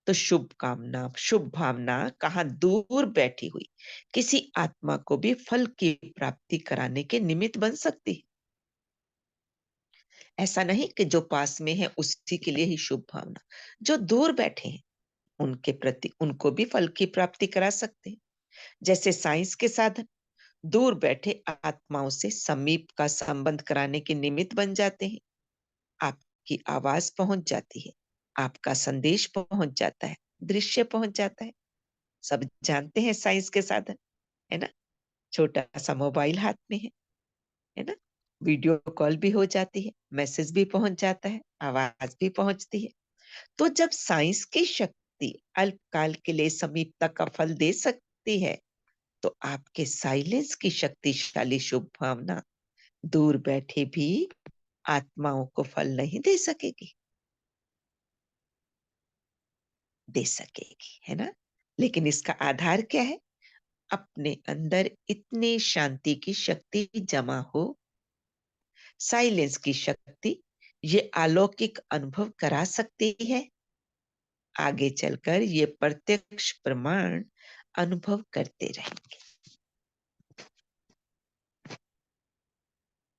तो शुभ कामना, शुभ भावना कहाँ दूर बैठी हुई किसी आत्मा को भी फल की प्राप्ति कराने के निमित्त बन सकती है। ऐसा नहीं कि जो पास में है उसी के लिए ही शुभ भावना, जो दूर बैठे हैं उनके प्रति उनको भी फल की प्राप्ति करा सकते हैं। जैसे साइंस के साधन दूर बैठे आत्माओं से समीप का संबंध कराने के निमित्त बन जाते हैं। आपकी आवाज पहुंच जाती है, आपका संदेश पहुंच जाता है, दृश्य पहुंच जाता है। सब जानते हैं साइंस के साधन, है ना। छोटा सा मोबाइल हाथ में है ना। वीडियो कॉल भी हो जाती है, मैसेज भी पहुंच जाता है, आवाज भी पहुंचती है। तो जब साइंस की शक्ति अल्पकाल के लिए समीपता का फल दे सकती है, तो आपके साइलेंस की शक्तिशाली शुभ भावना दूर बैठे भी आत्माओं को फल नहीं दे सकेगी? दे सकेगी, है ना। लेकिन इसका आधार क्या है? अपने अंदर इतनी शांति की शक्ति जमा हो, साइलेंस की शक्ति ये अलौकिक अनुभव करा सकती है। आगे चलकर ये प्रत्यक्ष प्रमाण अनुभव करते रहेंगे।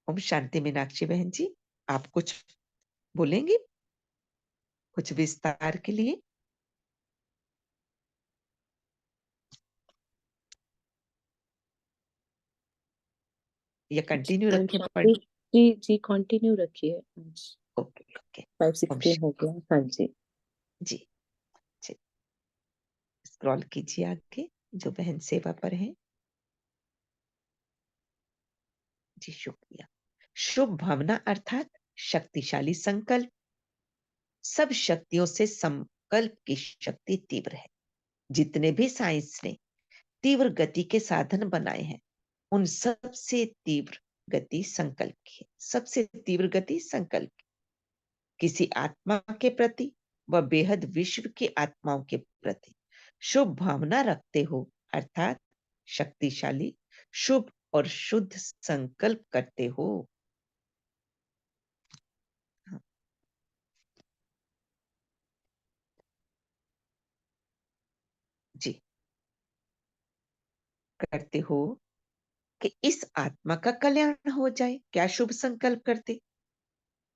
ओम शांति। मीनाक्षी बहन जी, आप कुछ बोलेंगे कुछ विस्तार के लिए? या कंटिन्यू ओम रखें शांति। जी जी, कंटिन्यू रखिए। आज ओके ओके। ओम 5:16 हो गया। हाँ जी। जी, स्क्रॉल कीजिए आगे, जो बहन सेवा पर है। जी शुक्रिया। शुभ भावना अर्थात शक्तिशाली संकल्प। सब शक्तियों से संकल्प की शक्ति तीव्र है। जितने भी साइंस ने तीव्र गति के साधन बनाए हैं, उन सबसे तीव्र गति संकल्प की है। सबसे तीव्र गति संकल्प की। किसी आत्मा के प्रति व बेहद विश्व की आत्माओं के प्रति शुभ भावना रखते हो, अर्थात शक्तिशाली शुभ और शुद्ध संकल्प करते हो। हाँ, जी, करते हो कि इस आत्मा का कल्याण हो जाए। क्या शुभ संकल्प करते,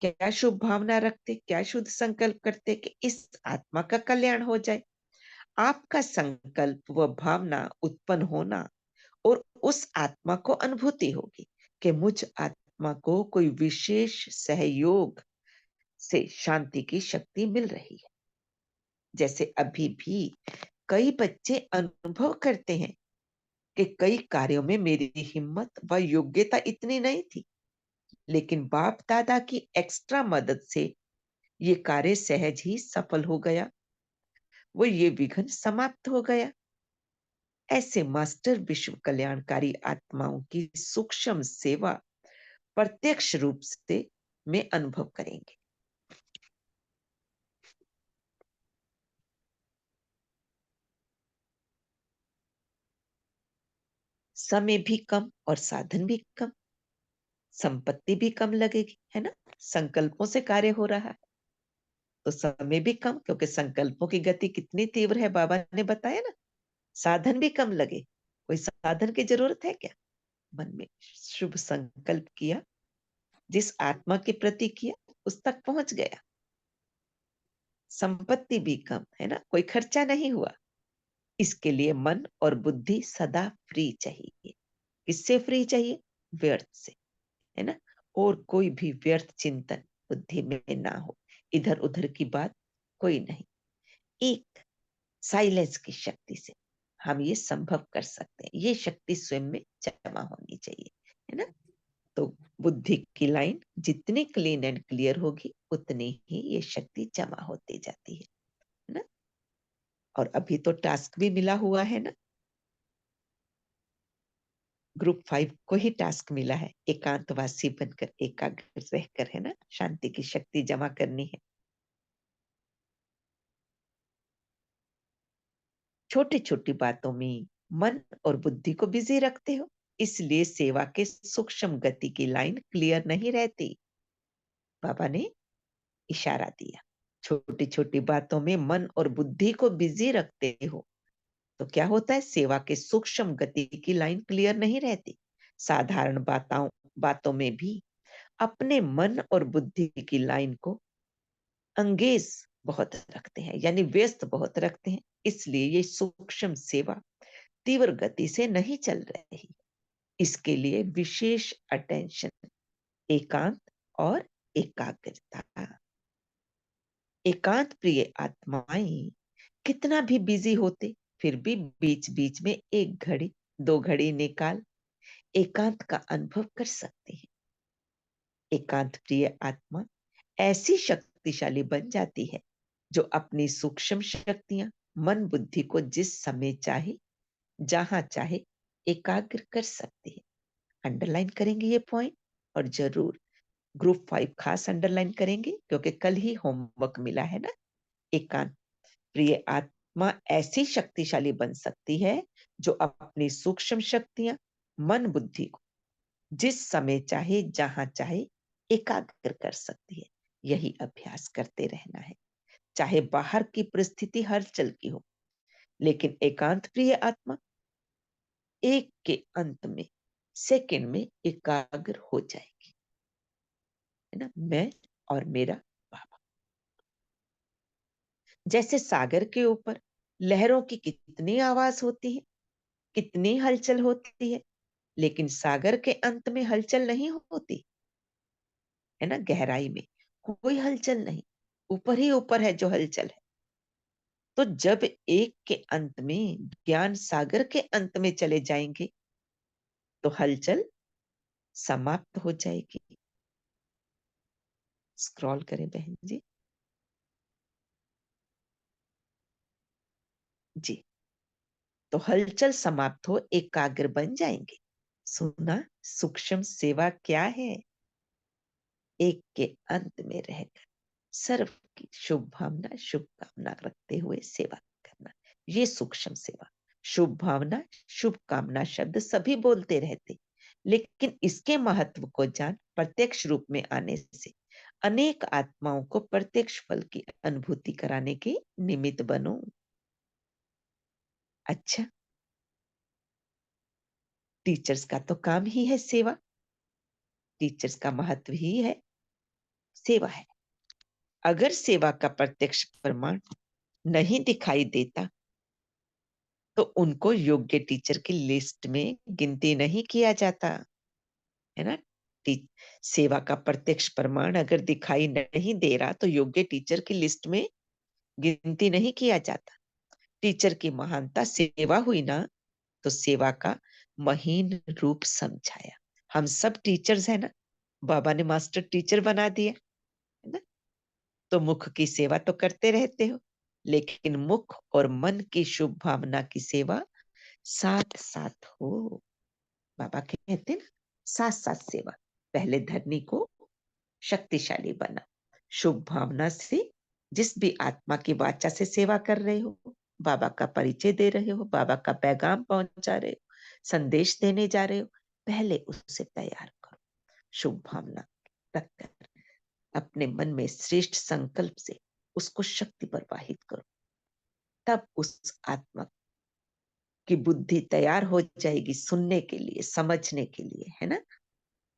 क्या शुभ भावना रखते, क्या शुद्ध संकल्प करते कि इस आत्मा का कल्याण हो जाए। आपका संकल्प व भावना उत्पन्न होना और उस आत्मा को अनुभूति होगी कि मुझ आत्मा को कोई विशेष सहयोग से शांति की शक्ति मिल रही है। जैसे अभी भी कई बच्चे अनुभव करते हैं कि कई कार्यों में मेरी हिम्मत व योग्यता इतनी नहीं थी, लेकिन बाप दादा की एक्स्ट्रा मदद से ये कार्य सहज ही सफल हो गया, वो ये विघ्न समाप्त हो गया। ऐसे मास्टर विश्व कल्याणकारी आत्माओं की सूक्ष्म सेवा प्रत्यक्ष रूप से में अनुभव करेंगे। समय भी कम और साधन भी कम, संपत्ति भी कम लगेगी, है ना। संकल्पों से कार्य हो रहा है तो समय भी कम, क्योंकि संकल्पों की गति कितनी तीव्र है बाबा ने बताया ना। साधन भी कम लगे, कोई साधन की जरूरत है क्या। मन में शुभ संकल्प किया, जिस आत्मा के प्रति किया उस तक पहुंच गया। संपत्ति भी कम, है ना, कोई खर्चा नहीं हुआ। इसके लिए मन और बुद्धि सदा फ्री चाहिए। किससे फ्री चाहिए? व्यर्थ से, है ना। और कोई भी व्यर्थ चिंतन बुद्धि में ना हो, इधर उधर की बात कोई नहीं। एक साइलेंस की शक्ति से हम ये संभव कर सकते हैं। ये शक्ति स्वयं में जमा होनी चाहिए, है ना। तो बुद्धि की लाइन जितनी क्लीन एंड क्लियर होगी उतनी ही ये शक्ति जमा होती जाती है ना। और अभी तो टास्क भी मिला हुआ है ना, ग्रुप 5 को ही टास्क मिला है, एकांतवासी बनकर एकाग्र रहकर, है ना, शांति की शक्ति जमा करनी है। छोटी छोटी बातों में मन और बुद्धि को बिजी रखते हो, इसलिए सेवा के सूक्ष्म गति की लाइन क्लियर नहीं रहती। बाबा ने इशारा दिया, छोटी छोटी बातों में मन और बुद्धि को बिजी रखते हो तो क्या होता है, सेवा के सूक्ष्म गति की लाइन क्लियर नहीं रहती। साधारण बातों में भी अपने मन और बुद्धि की लाइन को अंगेज बहुत रखते हैं, यानी व्यस्त बहुत रखते हैं, इसलिए ये सूक्ष्म सेवा तीव्र गति से नहीं चल रही। इसके लिए विशेष अटेंशन, एकांत और एकाग्रता। एकांत प्रिय आत्माएं कितना भी बिजी होते फिर भी बीच बीच में 1 घड़ी 2 घड़ी निकाल एकांत का अनुभव कर सकते हैं। एकांत प्रिय आत्मा ऐसी शक्तिशाली बन जाती है जो अपनी सूक्ष्म शक्तियां मन बुद्धि को जिस समय चाहे जहां चाहे एकाग्र कर सकती है। अंडरलाइन करेंगे ये पॉइंट, और जरूर ग्रुप 5 खास अंडरलाइन करेंगे क्योंकि कल ही होमवर्क मिला है ना। एकांत प्रिय आत्मा ऐसी शक्तिशाली बन सकती है जो अपनी सूक्ष्म शक्तियां मन बुद्धि को जिस समय चाहे जहां चाहे एकाग्र कर सकती है। यही अभ्यास करते रहना है, चाहे बाहर की परिस्थिति हलचल की हो, लेकिन एकांत प्रिय आत्मा एक के अंत में सेकंड में एकाग्र हो जाएगी, है ना। मैं और मेरा बाबा। जैसे सागर के ऊपर लहरों की कितनी आवाज होती है, कितनी हलचल होती है, लेकिन सागर के अंत में हलचल नहीं होती, है ना। गहराई में कोई हलचल नहीं, ऊपर ही ऊपर है जो हलचल है। तो जब एक के अंत में ज्ञान सागर के अंत में चले जाएंगे तो हलचल समाप्त हो जाएगी। स्क्रॉल करें बहन जी। जी, तो हलचल समाप्त हो एकाग्र बन जाएंगे। सुना सूक्ष्म सेवा क्या है? एक के अंत में रहकर सर्व की शुभ भावना शुभकामना रखते हुए सेवा करना, ये सूक्ष्म सेवा। शुभ भावना शुभ कामना शब्द सभी बोलते रहते, लेकिन इसके महत्व को जान प्रत्यक्ष रूप में आने से अनेक आत्माओं को प्रत्यक्ष फल की अनुभूति कराने के निमित्त बनो। अच्छा, टीचर्स का तो काम ही है सेवा, टीचर्स का महत्व ही है सेवा है। अगर सेवा का प्रत्यक्ष प्रमाण नहीं दिखाई देता तो उनको योग्य टीचर की लिस्ट में गिनती नहीं किया जाता। है ना। टी, सेवा का प्रत्यक्ष प्रमाण अगर दिखाई नहीं दे रहा तो योग्य टीचर की लिस्ट में गिनती नहीं किया जाता। टीचर की महानता सेवा हुई ना, तो सेवा का महीन रूप समझाया। हम सब टीचर्स है ना, बाबा ने मास्टर टीचर बना दिया, है ना। तो मुख की सेवा तो करते रहते हो, लेकिन मुख और मन की शुभ भावना की सेवा साथ साथ हो। बाबा कहते हैं ना, साथ साथ सेवा। पहले धरनी को शक्तिशाली बना, शुभ भावना से जिस भी आत्मा की वाचा से सेवा कर रहे हो, बाबा का परिचय दे रहे हो, बाबा का पैगाम पहुंचा रहे हो, संदेश देने जा रहे हो, पहले उसे तैयार करो। शुभ भावना रखकर अपने मन में श्रेष्ठ संकल्प से उसको शक्ति प्रवाहित करो। तब उस आत्मा की बुद्धि तैयार हो जाएगी सुनने के लिए, समझने के लिए, है ना।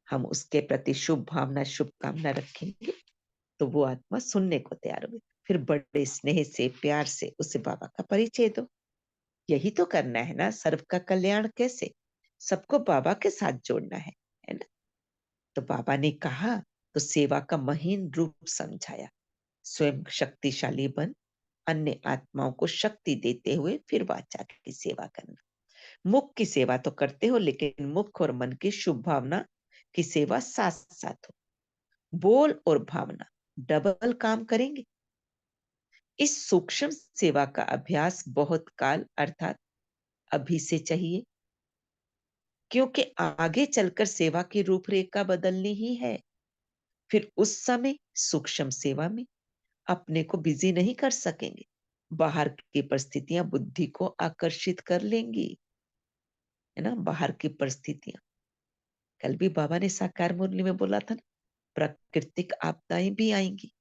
हम उसके प्रति शुभ भावना, शुभकामना रखेंगे तो वो आत्मा सुनने को तैयार होगी। फिर बड़े स्नेह से, प्यार से उसे बाबा का परिचय दो। यही तो करना है ना। सर्व का कल्याण कैसे? सबको बाबा के साथ जोड़ना है ना। तो बाबा ने कहा तो सेवा का महीन रूप समझाया। स्वयं शक्तिशाली बन अन्य आत्माओं को शक्ति देते हुए फिर वाचा की सेवा करना। मुख की सेवा तो करते हो, लेकिन मुख और मन की शुभ भावना की सेवा साथ साथ हो। बोल और भावना डबल काम करेंगे। इस सूक्ष्म सेवा का अभ्यास बहुत काल अर्थात अभी से चाहिए, क्योंकि आगे चलकर सेवा की रूपरेखा बदलनी ही है। फिर उस समय सूक्ष्म सेवा में अपने को बिजी नहीं कर सकेंगे। बाहर की परिस्थितियां बुद्धि को आकर्षित कर लेंगी, है ना। बाहर की परिस्थितियां, कल भी बाबा ने साकार मुरली में बोला था ना, प्राकृतिक आपदाएं भी आएंगी,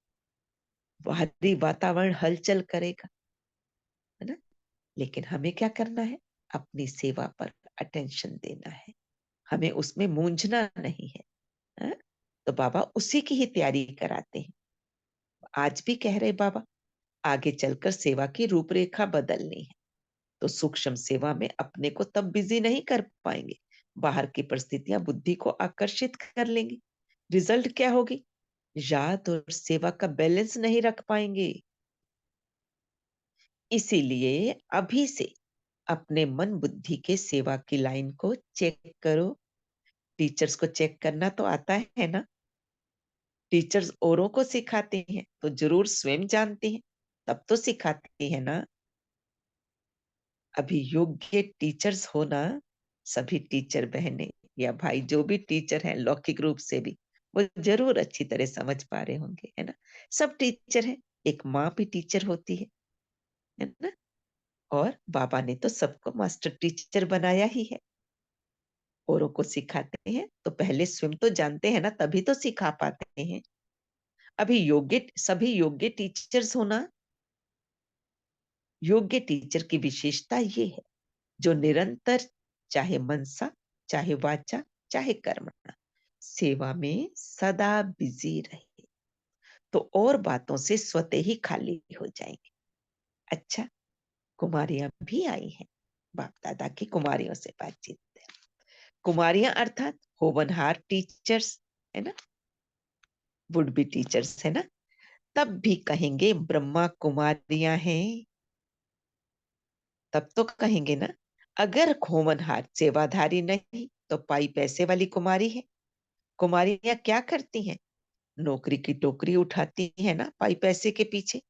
बाहरी वातावरण हलचल करेगा, है ना। लेकिन हमें क्या करना है? अपनी सेवा पर अटेंशन देना है, हमें उसमें मूंझना नहीं है, हाँ? तो बाबा उसी की ही तैयारी कराते हैं। आज भी कह रहे बाबा, आगे चलकर सेवा की रूपरेखा बदलनी है, तो सूक्ष्म सेवा में अपने को तब बिजी नहीं कर पाएंगे। बाहर की परिस्थितियां बुद्धि को आकर्षित कर लेंगी। रिजल्ट क्या होगी? याद और सेवा का बैलेंस नहीं रख पाएंगे। इसीलिए अभी से अपने मन बुद्धि के सेवा की लाइन को चेक करो। टीचर्स को चेक करना तो आता है ना। टीचर्स औरों को सिखाते हैं तो जरूर स्वयं जानते हैं, तब तो सिखाते हैं ना। अभी योग्य टीचर्स होना, सभी टीचर बहनें या भाई जो भी टीचर हैं लौकिक रूप से भी, वो जरूर अच्छी तरह समझ पा रहे होंगे, है ना। सब टीचर है, एक माँ भी टीचर होती है ना। और बाबा ने तो सबको मास्टर टीचर बनाया ही है। औरों को सिखाते हैं तो पहले स्वयं तो जानते हैं ना, तभी तो सिखा पाते हैं। अभी योग्य, सभी योग्य टीचर्स होना, योग्य टीचर की विशेषता ये है जो निरंतर, चाहे मनसा, चाहे वाचा, चाहे कर्मणा, सेवा में सदा बिजी रहे, तो और बातों से स्वतः ही खाली हो जाएंगे। अच्छा, कुमारियां भी आई हैं। बाप दादा की कुमारियों से बातचीत है। कुमारियां अर्थात होवनहार टीचर्स, है ना, वुड बी टीचर्स, है ना। तब भी कहेंगे ब्रह्मा कुमारियां हैं, तब तो कहेंगे ना। अगर होवनहार सेवाधारी नहीं तो पाई पैसे वाली कुमारी है। कुमारियां क्या करती हैं? नौकरी की टोकरी उठाती है ना पाई पैसे के पीछे।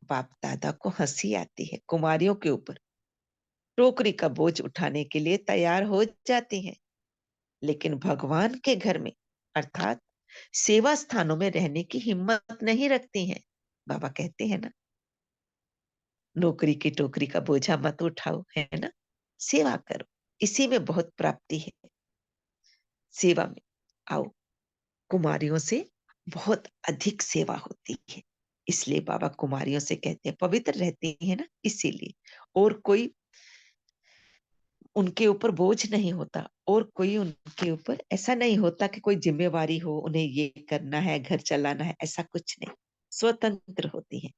बाप दादा को हंसी आती है कुमारियों के ऊपर, टोकरी का बोझ उठाने के लिए तैयार हो जाती हैं। लेकिन भगवान के घर में अर्थात सेवा स्थानों में रहने की हिम्मत नहीं रखती हैं। बाबा कहते हैं ना, नौकरी की टोकरी का बोझा मत उठाओ, है ना, सेवा करो, इसी में बहुत प्राप्ति है। सेवा में आओ। कुमारियों से बहुत अधिक सेवा होती है, इसलिए बाबा कुमारियों से कहते हैं पवित्र रहती है ना, इसीलिए। और कोई उनके ऊपर बोझ नहीं होता, और कोई उनके ऊपर ऐसा नहीं होता कि कोई जिम्मेवारी हो, उन्हें ये करना है, घर चलाना है, ऐसा कुछ नहीं। स्वतंत्र होती हैं।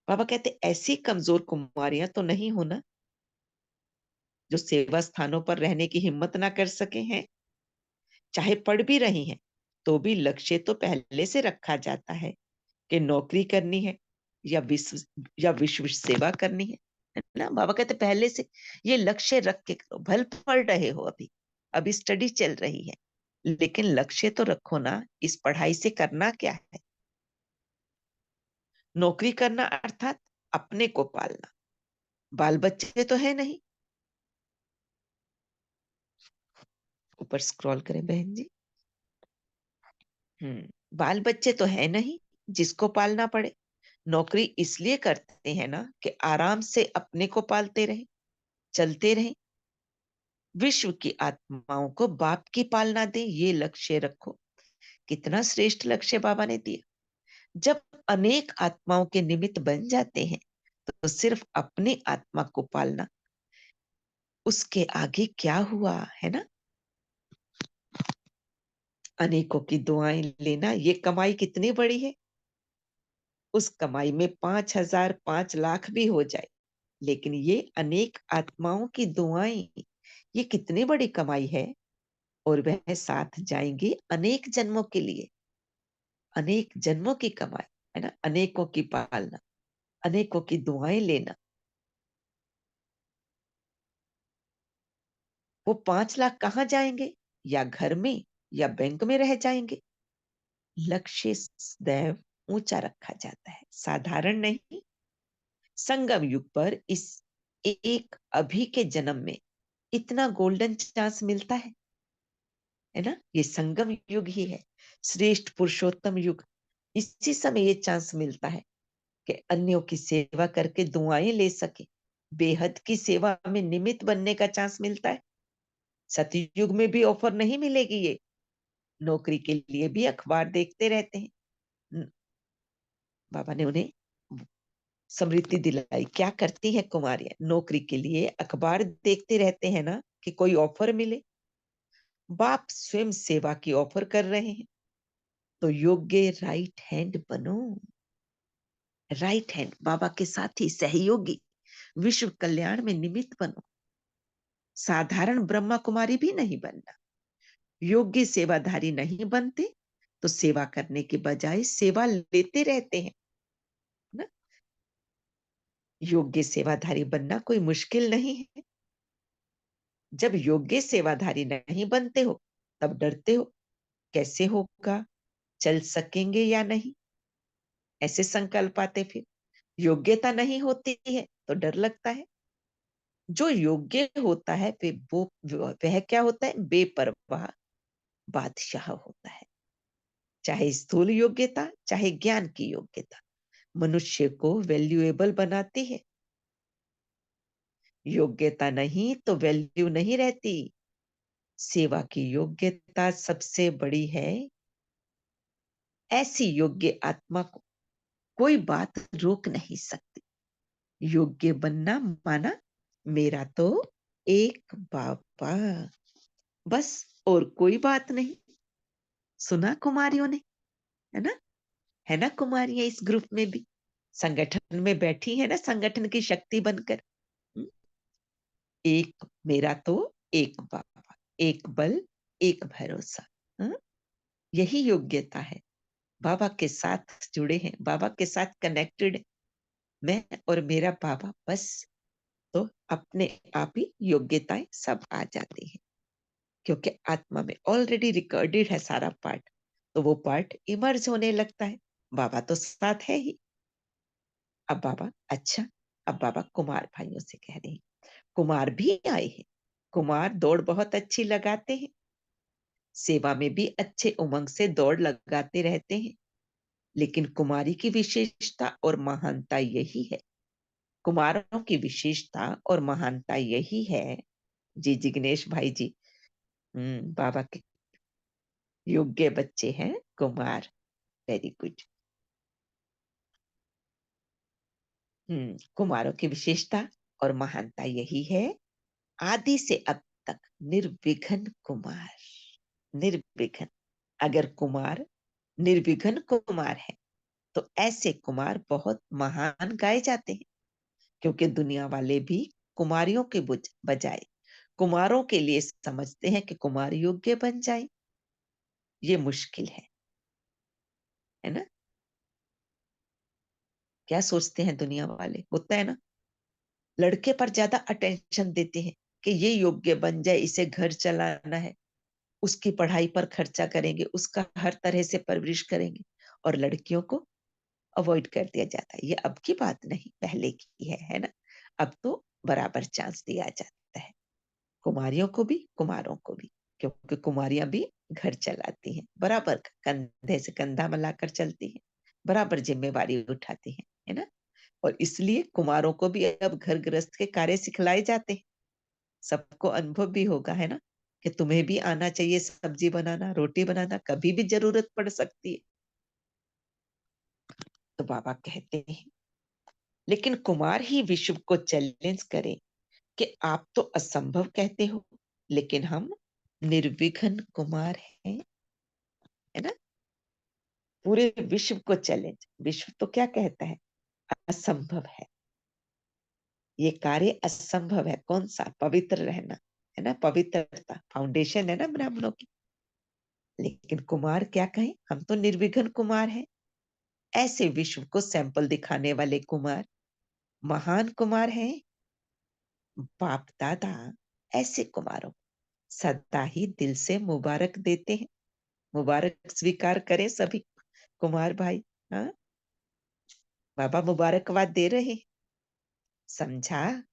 बाबा कहते ऐसी कमजोर कुमारियां तो नहीं होना जो सेवा स्थानों पर रहने की हिम्मत ना कर सके हैं। चाहे पढ़ भी रही हैं तो भी लक्ष्य तो पहले से रखा जाता है कि नौकरी करनी है या विश्व सेवा करनी है ना। बाबा कहते पहले से ये लक्ष्य रख के करो। भल पढ़ रहे हो, अभी स्टडी चल रही है, लेकिन लक्ष्य तो रखो ना। इस पढ़ाई से करना क्या है? नौकरी करना अर्थात अपने को पालना। बाल बच्चे तो है नहीं, ऊपर स्क्रॉल करें बहन जी। बाल बच्चे तो है नहीं जिसको पालना पड़े। नौकरी इसलिए करते हैं ना कि आराम से अपने को पालते रहे, चलते रहे। विश्व की आत्माओं को बाप की पालना दे, ये लक्ष्य रखो। कितना श्रेष्ठ लक्ष्य बाबा ने दिया। जब अनेक आत्माओं के निमित्त बन जाते हैं तो सिर्फ अपनी आत्मा को पालना, उसके आगे क्या हुआ है ना। अनेकों की दुआएं लेना, ये कमाई कितनी बड़ी है। उस कमाई में 5,000 5 लाख भी हो जाए, लेकिन ये अनेक आत्माओं की दुआएं, ये कितनी बड़ी कमाई है। और वह साथ जाएंगी अनेक जन्मों के लिए। अनेक जन्मों की कमाई है ना, अनेकों की पालना, अनेकों की दुआएं लेना। वो 5 लाख कहाँ जाएंगे? या घर में या बैंक में रह जाएंगे। लक्ष्य सदैव ऊंचा रखा जाता है, साधारण नहीं। संगम युग पर इस एक अभी के जन्म में इतना गोल्डन चांस मिलता है ना। ये संगम युग ही है, श्रेष्ठ पुरुषोत्तम युग। इसी समय ये चांस मिलता है कि अन्यों की सेवा करके दुआएं ले सके, बेहद की सेवा में निमित्त बनने का चांस मिलता है। सतयुग में भी ऑफर नहीं मिलेगी ये। नौकरी के लिए भी अखबार देखते रहते हैं। बाबा ने उन्हें स्मृति दिलाई। क्या करती है कुमारियां? नौकरी के लिए अखबार देखते रहते हैं ना कि कोई ऑफर मिले। बाप स्वयं सेवा की ऑफर कर रहे हैं, तो योग्य राइट हैंड बनो। राइट हैंड, बाबा के साथी, सहयोगी, विश्व कल्याण में निमित्त बनो। साधारण ब्रह्मा कुमारी भी नहीं बनना। योग्य सेवाधारी नहीं बनते तो सेवा करने के बजाय सेवा लेते रहते हैं ना। योग्य सेवाधारी बनना कोई मुश्किल नहीं है। जब योग्य सेवाधारी नहीं बनते हो तब डरते हो, कैसे होगा, चल सकेंगे या नहीं, ऐसे संकल्प आते। फिर योग्यता नहीं होती है तो डर लगता है। जो योग्य होता है फिर वह क्या होता है? बेपरवाह बादशाह होता है। चाहे स्थूल योग्यता चाहे ज्ञान की योग्यता मनुष्य को वैल्यूएबल बनाती है। योग्यता नहीं तो वैल्यू नहीं रहती। सेवा की योग्यता सबसे बड़ी है। ऐसी योग्य आत्मा को कोई बात रोक नहीं सकती। योग्य बनना माना मेरा तो एक बाबा, बस और कोई बात नहीं। सुना कुमारियों ने, है ना? है ना कुमारियां इस ग्रुप में भी संगठन में बैठी है ना, संगठन की शक्ति बनकर। हम्म? एक मेरा तो एक बाबा, एक बल, एक भरोसा। हाँ? यही योग्यता है। बाबा के साथ जुड़े हैं, बाबा के साथ कनेक्टेड, मैं और मेरा बाबा, बस। तो अपने आप ही योग्यताएं सब आ जाती हैं, क्योंकि आत्मा में ऑलरेडी रिकॉर्डेड है सारा पार्ट। तो वो पार्ट इमर्ज होने लगता है। बाबा तो साथ है ही। अब बाबा, अच्छा, अब बाबा कुमार भाइयों से कह रहे हैं। कुमार भी आए हैं। कुमार दौड़ बहुत अच्छी लगाते हैं, सेवा में भी अच्छे उमंग से दौड़ लगाते रहते हैं। लेकिन कुमारी की विशेषता और महानता यही है। कुमारों की विशेषता और महानता यही है। जी जिग्नेश भाई जी, बाबा के योग्य बच्चे हैं कुमार। Very good. कुमारों की विशेषता और महानता यही है। आदि से अब तक निर्विघ्न कुमार, निर्विघ्न। अगर कुमार निर्विघ्न कुमार है तो ऐसे कुमार बहुत महान गाए जाते हैं, क्योंकि दुनिया वाले भी कुमारियों के बजाय कुमारों के लिए समझते हैं कि कुमार योग्य बन जाए। ये मुश्किल है ना? क्या सोचते हैं दुनिया वाले? होता है ना, लड़के पर ज्यादा अटेंशन देते हैं कि ये योग्य बन जाए, इसे घर चलाना है, उसकी पढ़ाई पर खर्चा करेंगे, उसका हर तरह से परवरिश करेंगे, और लड़कियों को अवॉइड कर दिया जाता है। ये अब की बात नहीं, पहले की है ना? अब तो बराबर चांस दिया जाता है, कुमारियों को भी, कुमारों को भी, क्योंकि कुमारियां भी घर चलाती हैं, बराबर कंधे से कंधा मिलाकर चलती हैं, बराबर जिम्मेवारी उठाती हैं, है ना? और इसलिए कुमारों को भी अब घर गृहस्थ के कार्य सिखलाए जाते हैं। सबको अनुभव भी होगा, है ना, कि तुम्हें भी आना चाहिए सब्जी बनाना, रोटी बनाना, कभी भी जरूरत पड़ सकती है। तो बाबा कहते हैं, लेकिन कुमार ही विश्व को चैलेंज करें कि आप तो असंभव कहते हो, लेकिन हम निर्विघ्न कुमार हैं, है ना? पूरे विश्व को चैलेंज, विश्व तो क्या कहता है? असंभव है, ये कार्य असंभव है। कौन सा? पवित्र रहना, है ना? पवित्रता फाउंडेशन है ना ब्राह्मणों की। लेकिन कुमार क्या कहें? हम तो निर्विघ्न कुमार हैं। ऐसे विश्व को सैंपल दिखाने वाले कुमार महान कुमार हैं। बाप दादा ऐसे कुमारों को सदा ही दिल से मुबारक देते हैं। मुबारक स्वीकार करें सभी कुमार भाई। हाँ, बाबा मुबारकबाद दे रहे हैं। समझा?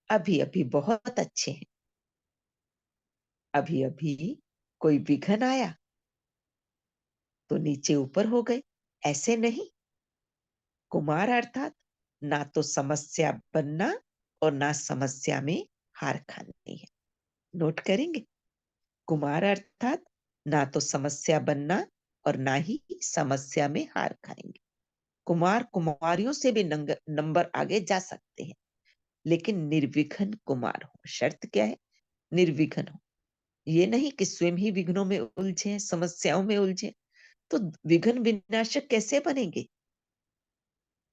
अभी अभी बहुत अच्छे हैं, अभी अभी कोई विघन आया तो नीचे ऊपर हो गए, ऐसे नहीं। कुमार अर्थात ना तो समस्या बनना और ना समस्या में हार खानी है। नोट करेंगे, कुमार अर्थात ना तो समस्या बनना और ना ही समस्या में हार खाएंगे। कुमार कुमारियों से भी नंबर आगे जा सकते हैं, लेकिन निर्विघ्न कुमार हो। शर्त क्या है? निर्विघ्न हो। ये नहीं कि स्वयं ही विघ्नों में उलझे, समस्याओं में उलझे। तो विघ्न विनाशक कैसे बनेंगे?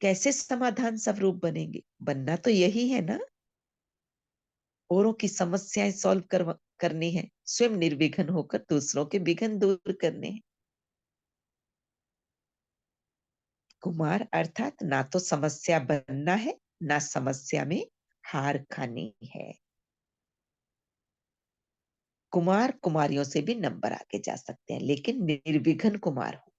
कैसे समाधान स्वरूप बनेंगे? बनना तो यही है ना, औरों की समस्याएं सॉल्व करनी है, स्वयं निर्विघ्न होकर दूसरों के विघ्न दूर करने हैं। कुमार अर्थात ना तो समस्या बनना है, ना समस्या में हार खानी है। कुमार कुमारियों से भी नंबर आगे जा सकते हैं, लेकिन निर्विघ्न कुमार हो।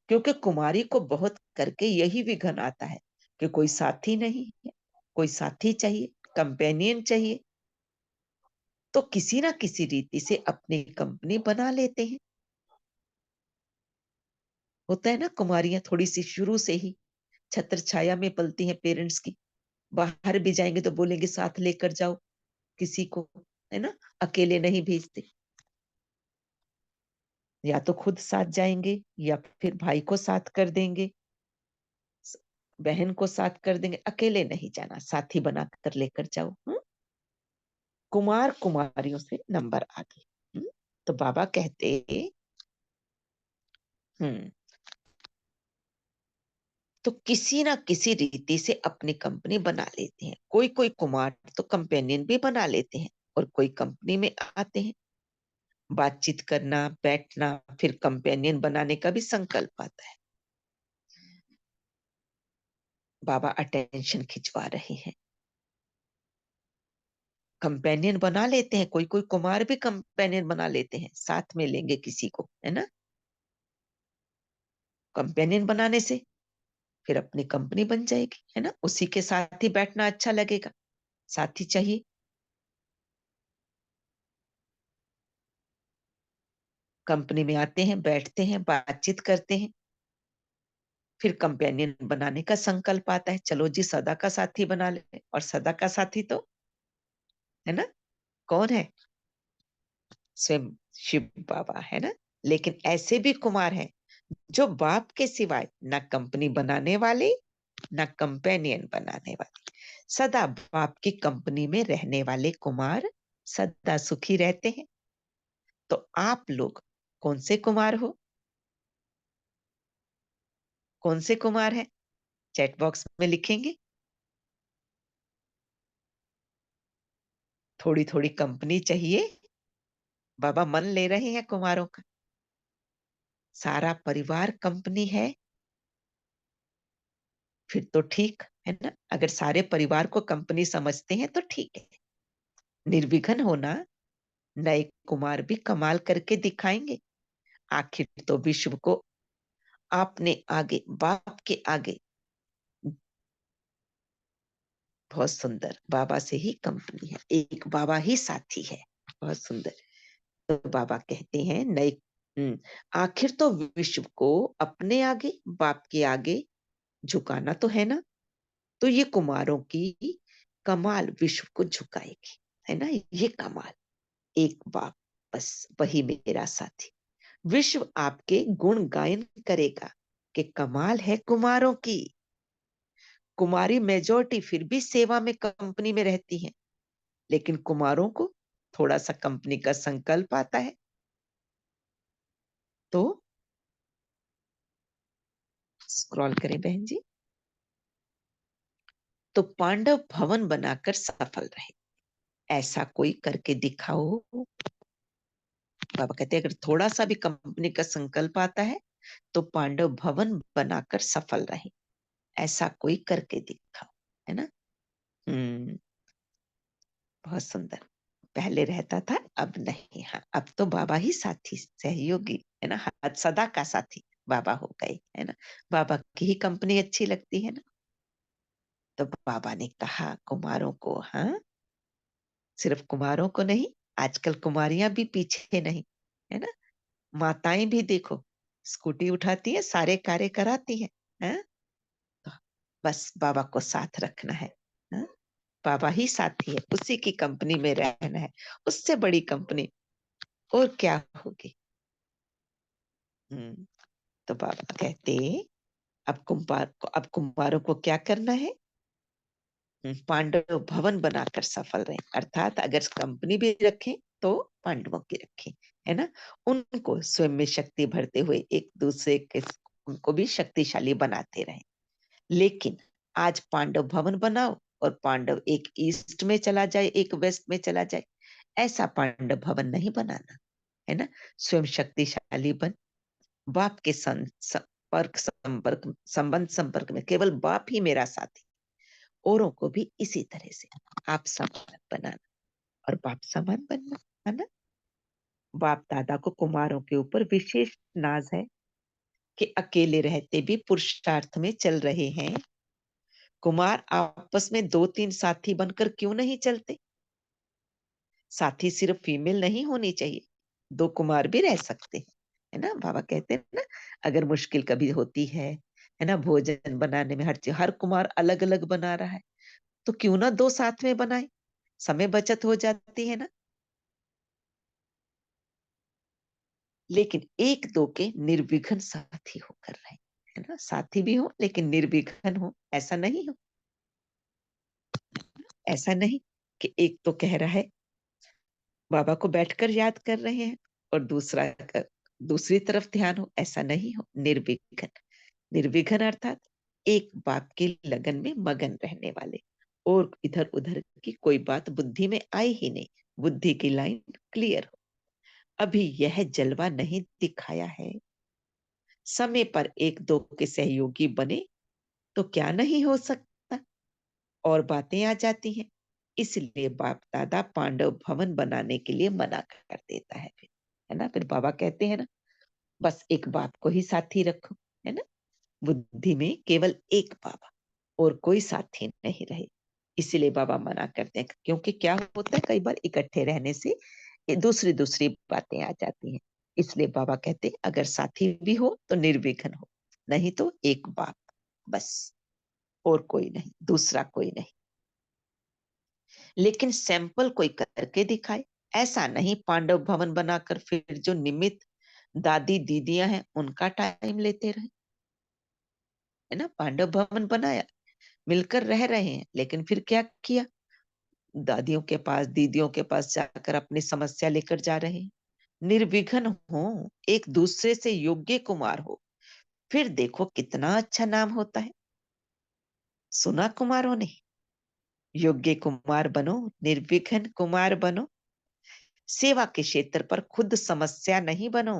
क्योंकि कुमारी को बहुत करके यही विघ्न आता है कि कोई साथी नहीं है, कोई साथी चाहिए, कंपेनियन चाहिए। तो किसी ना किसी रीति से अपनी कंपनी बना लेते हैं। होता है ना, कुमारियां थोड़ी सी शुरू से ही छत्र छाया में पलती हैं पेरेंट्स की। बाहर भी जाएंगे तो बोलेंगे साथ लेकर जाओ किसी को, है ना? अकेले नहीं भेजते। या तो खुद साथ जाएंगे या फिर भाई को साथ कर देंगे, बहन को साथ कर देंगे। अकेले नहीं जाना, साथी बनाकर लेकर जाओ। कुमार कुमारियों से नंबर आगे। तो बाबा कहते हम्म तो किसी ना किसी रीति से अपनी कंपनी बना लेते हैं। कोई कोई कुमार तो कंपेनियन भी बना लेते हैं और कोई कंपनी में आते हैं। बातचीत करना, बैठना, फिर कंपेनियन बनाने का भी संकल्प आता है। बाबा अटेंशन खिंचवा रहे हैं। कंपेनियन बना लेते हैं, कोई कोई कुमार भी कंपेनियन बना लेते हैं, साथ में लेंगे किसी को, है ना? कंपेनियन बनाने से फिर अपनी कंपनी बन जाएगी, है ना? उसी के साथ ही बैठना अच्छा लगेगा, साथी चाहिए। कंपनी में आते हैं, बैठते हैं, बातचीत करते हैं, फिर कंपेनियन बनाने का संकल्प आता है। चलो जी सदा का साथी बना ले। और सदा का साथी तो, है ना, कौन है? स्वयं शिव बाबा, है ना? लेकिन ऐसे भी कुमार हैं जो बाप के सिवाय ना कंपनी बनाने वाले, ना कंपेनियन बनाने वाले, सदा बाप की कंपनी में रहने वाले कुमार सदा सुखी रहते हैं। तो आप लोग कौन से कुमार हो? कौन से कुमार है? चैट बॉक्स में लिखेंगे। थोड़ी थोड़ी कंपनी चाहिए, बाबा मन ले रहे हैं कुमारों का। सारा परिवार कंपनी है, फिर तो ठीक है ना। अगर सारे परिवार को कंपनी समझते हैं तो ठीक है। निर्विघ्न होना, नए कुमार भी कमाल करके दिखाएंगे। आखिर तो विश्व को आपने आगे, बाप के आगे, बहुत सुंदर, बाबा से ही कंपनी है, एक बाबा ही साथी है। बहुत सुंदर। तो बाबा कहते हैं नए, आखिर तो विश्व को अपने आगे, बाप के आगे झुकाना तो है ना। तो ये कुमारों की कमाल विश्व को झुकाएगी, है ना। ये कमाल, एक बाप, बस वही मेरा साथी। विश्व आपके गुण गायन करेगा कि कमाल है कुमारों की। कुमारी मेजॉरिटी फिर भी सेवा में, कंपनी में रहती है, लेकिन कुमारों को थोड़ा सा कंपनी का संकल्प आता है तो स्क्रॉल करें बहन जी। तो पांडव भवन बनाकर सफल रहे, ऐसा कोई करके दिखाओ। बाबा कहते हैं अगर थोड़ा सा भी कंपनी का संकल्प आता है तो पांडव भवन बनाकर सफल रहे, ऐसा कोई करके दिखाओ, है ना। बहुत सुंदर। पहले रहता था, अब नहीं। हाँ, अब तो बाबा ही साथी सहयोगी, है ना। हाथ सदा का साथी बाबा हो गए, है ना। बाबा की ही कंपनी अच्छी लगती है ना। तो बाबा ने कहा कुमारों को, हाँ, सिर्फ कुमारों को नहीं, आजकल कुमारियां भी पीछे नहीं, है ना। माताएं भी देखो, स्कूटी उठाती है, सारे कार्य कराती है, हैं? तो बस बाबा को साथ रखना है, हाँ? बाबा ही साथी है, उसी की कंपनी में रहना है, उससे बड़ी कंपनी और क्या होगी। हम्म। तो बाबा कहते अब कुमारों को क्या करना है। पांडव भवन बनाकर सफल रहे, अर्थात अगर कंपनी भी रखें तो पांडवों की रखें, है ना। उनको स्वयं में शक्ति भरते हुए एक दूसरे के, उनको भी शक्तिशाली बनाते रहे। लेकिन आज पांडव भवन बनाओ और पांडव एक ईस्ट में चला जाए, एक वेस्ट में चला जाए, ऐसा पांडव भवन नहीं बनाना, है ना। स्वयं शक्तिशाली बन, बाप के संपर्क में केवल बाप ही मेरा साथी, औरों को भी इसी तरह से आप समान बनाना और बाप समान बनना, है ना। बाप दादा को कुमारों के ऊपर विशेष नाज है कि अकेले रहते भी पुरुषार्थ में चल रहे हैं। कुमार आपस में 2-3 साथी बनकर क्यों नहीं चलते। साथी सिर्फ फीमेल नहीं होनी चाहिए, 2 कुमार भी रह सकते हैं, है ना। बाबा कहते हैं ना, अगर मुश्किल कभी होती है ना, भोजन बनाने में, हर चीज, हर कुमार अलग अलग बना रहा है तो क्यों ना 2 साथ में बनाए, समय बचत हो जाती है ना। लेकिन 1-2 के निर्विघ्न साथी होकर रहे, है ना। साथी भी हो लेकिन निर्विघ्न हो, ऐसा नहीं हो। ऐसा नहीं कि एक तो कह रहा है बाबा को बैठकर याद कर रहे हैं और दूसरी तरफ ध्यान हो, ऐसा नहीं हो। निर्विघ्न, निर्विघ्न अर्थात एक बाप की लगन में मगन रहने वाले, और इधर उधर की कोई बात बुद्धि में आई ही नहीं, बुद्धि की लाइन क्लियर हो। अभी यह जलवा नहीं दिखाया है, समय पर 1-2 के सहयोगी बने तो क्या नहीं हो सकता, और बातें आ जाती हैं। इसलिए बाप दादा पांडव भवन बनाने के लिए मना कर देता है फिर, है ना। फिर बाबा कहते हैं ना, बस एक बाप को ही साथी रखो, है ना। बुद्धि में केवल एक बाबा और कोई साथी नहीं रहे। इसीलिए बाबा मना करते हैं, क्योंकि क्या होता है कई बार इकट्ठे रहने से दूसरी दूसरी बातें आ जाती हैं। इसलिए बाबा कहते हैं अगर साथी भी हो तो निर्विघ्न हो, नहीं तो एक बाप, बस, और कोई नहीं, दूसरा कोई नहीं। लेकिन सैंपल कोई करके दिखाए, ऐसा नहीं पांडव भवन बनाकर फिर जो निमित्त दादी दीदियां हैं उनका टाइम लेते रहे, है ना। पांडव भवन बनाया, मिलकर रह रहे हैं, लेकिन फिर क्या किया, दादियों के पास, दीदियों के पास जाकर अपनी समस्या लेकर जा रहे हैं। निर्विघ्न हो, एक दूसरे से योग्य कुमार हो, फिर देखो कितना अच्छा नाम होता है। सुना कुमारों ने, योग्य कुमार बनो, निर्विघ्न कुमार बनो, सेवा के क्षेत्र पर खुद समस्या नहीं बनो,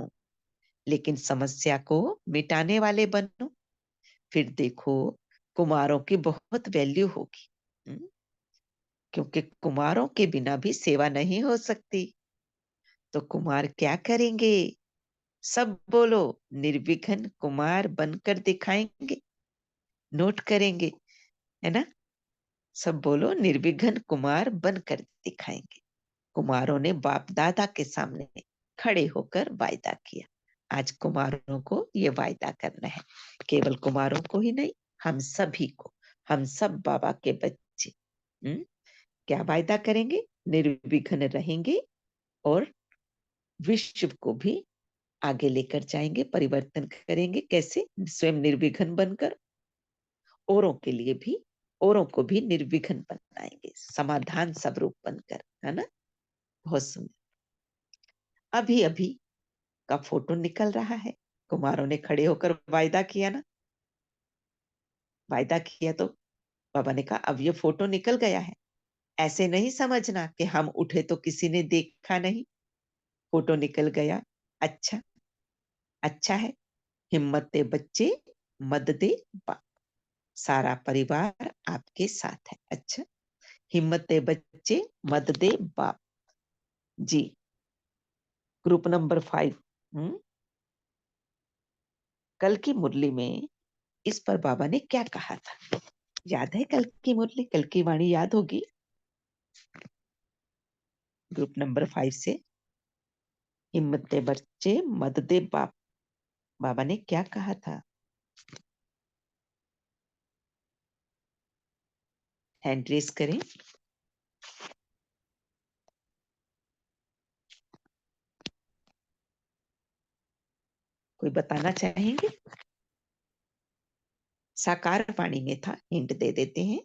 लेकिन समस्या को मिटाने वाले बनो। फिर देखो कुमारों की बहुत वैल्यू होगी। क्योंकि कुमारों के बिना भी सेवा नहीं हो सकती। तो कुमार क्या करेंगे? सब बोलो, निर्विघ्न कुमार बनकर दिखाएंगे। नोट करेंगे, है ना? सब बोलो, निर्विघ्न कुमार बनकर दिखाएंगे। कुमारों ने बाप दादा के सामने खड़े होकर वायदा किया। आज कुमारों को ये वायदा करना है, केवल कुमारों को ही नहीं, हम सभी को। हम सब बाबा के बच्चे क्या वायदा करेंगे? निर्विघ्न रहेंगे और विश्व को भी आगे लेकर जाएंगे, परिवर्तन करेंगे। कैसे? स्वयं निर्विघ्न बनकर औरों के लिए भी, औरों को भी निर्विघ्न बनाएंगे, समाधान स्वरूप बनकर, है ना? बहुत सुंदर। अभी अभी का फोटो निकल रहा है। कुमारों ने खड़े होकर वायदा किया ना, वायदा किया तो बाबा ने कहा अब ये फोटो निकल गया है। ऐसे नहीं समझना कि हम उठे तो किसी ने देखा नहीं, फोटो निकल गया। अच्छा, अच्छा है। हिम्मत दे बच्चे, मत दे बाप, सारा परिवार आपके साथ है। अच्छा, हिम्मत दे बच्चे, मत दे बाप। जी, ग्रुप नंबर 5। कल की मुरली में इस पर बाबा ने क्या कहा था? याद है कल की मुरली, कल की वाणी याद होगी? ग्रुप नंबर 5 से, हिम्मत दे बच्चे, मत दे बाप, बाबा ने क्या कहा था? हैंड रेस करें। कोई बताना चाहेंगे? साकार वाणी में था, हिंट दे देते हैं।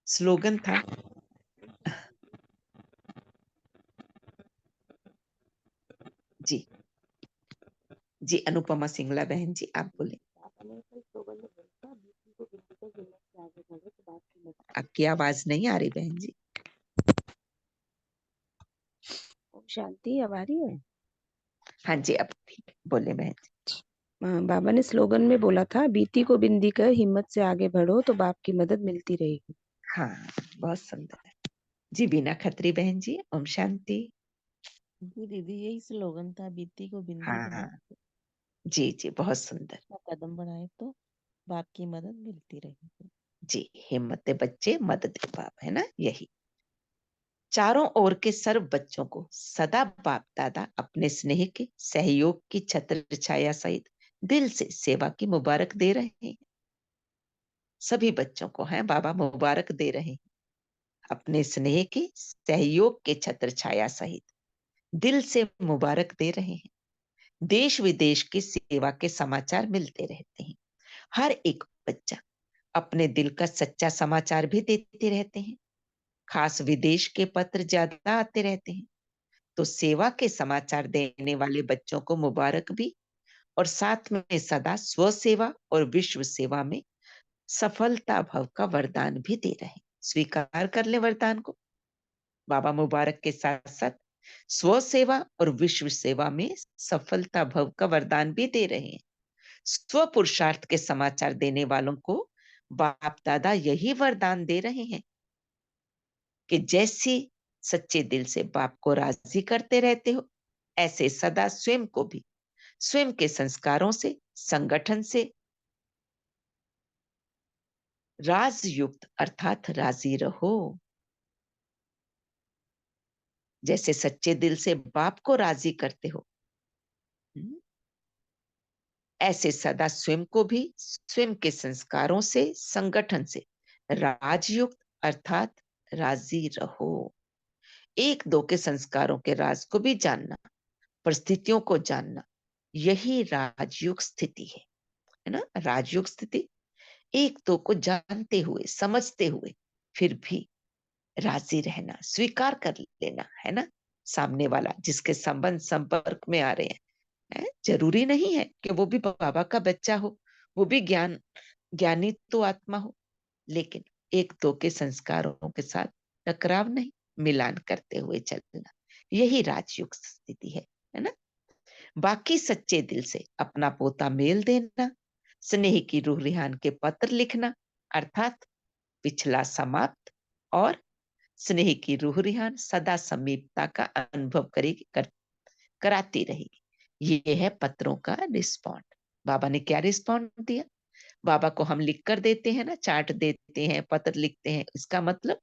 स्लोगन था। जी जी, अनुपमा सिंगला बहन जी, आप बोले। आपकी आवाज नहीं आ रही बहन जी। शांति अब आ रही है? हाँ जी, अब ठीक है, बोले बहन जी। बाबा ने स्लोगन में बोला था, बीती को बिंदी कर हिम्मत से आगे बढ़ो तो बाप की मदद मिलती रहेगी। हाँ, बहुत सुंदर। जी, बीना खत्री बहन जी, ओम शांति। जी दीदी, यही स्लोगन था, बीती को बिंदी हाँ बना जी जी, बहुत सुंदर। कदम बढ़ाए तो बाप की मदद मिलती रहेगी। जी, हिम्मत दे बच्चे, मदद दे बाप, है ना? यही चारों ओर के सर्व बच्चों को सदा बाप दादा अपने स्नेह के सहयोग की छत्र छाया सहित दिल से सेवा की मुबारक दे रहे हैं। सभी बच्चों को है बाबा मुबारक दे रहे हैं, अपने स्नेह के सहयोग के छत्र छाया सहित दिल से मुबारक दे रहे हैं। देश विदेश की सेवा के समाचार मिलते रहते हैं। हर एक बच्चा अपने दिल का सच्चा समाचार भी देते रहते हैं। खास विदेश के पत्र ज्यादा आते रहते हैं। तो सेवा के समाचार देने वाले बच्चों को मुबारक भी, और साथ में सदा स्व सेवा और विश्व सेवा में सफलता भव का वरदान भी दे रहे हैं। स्वीकार कर ले वरदान को। बाबा मुबारक के साथ साथ स्व सेवा और विश्व सेवा में सफलता भव का वरदान भी दे रहे हैं। स्व पुरुषार्थ के समाचार देने वालों को बाप दादा यही वरदान दे रहे हैं कि जैसे सच्चे दिल से बाप को राजी करते रहते हो, ऐसे सदा स्वयं को भी स्वयं के संस्कारों से, संगठन से राजयुक्त अर्थात राजी रहो। जैसे सच्चे दिल से बाप को राजी करते हो, ऐसे सदा स्वयं को भी स्वयं के संस्कारों से, संगठन से राजयुक्त अर्थात राजी रहो। एक दो के संस्कारों के राज को भी जानना, परिस्थितियों को जानना, यही राजयुग स्थिति है ना? राजयुग स्थिति एक दो को जानते हुए, समझते हुए, फिर भी राजी रहना, स्वीकार कर लेना, है ना? सामने वाला जिसके संबंध संपर्क में आ रहे हैं, जरूरी नहीं है कि वो भी बाबा का बच्चा हो, वो भी ज्ञानी तो आत्मा हो, लेकिन एक दो के संस्कारों के साथ टकराव नहीं, मिलान करते हुए चलना, यही राजयुग स्थिति है है ना। बाकी सच्चे दिल से अपना पोता मेल देना, स्नेह की रूह रिहान के पत्र लिखना, अर्थात पिछला समाप्त और स्नेह की रूह रिहान सदा समीपता का अनुभव करेगी, कराती रहेगी। ये है पत्रों का रिस्पॉन्ड। बाबा ने क्या रिस्पॉन्ड दिया? बाबा को हम लिख कर देते हैं ना, चार्ट देते हैं, पत्र लिखते हैं, इसका मतलब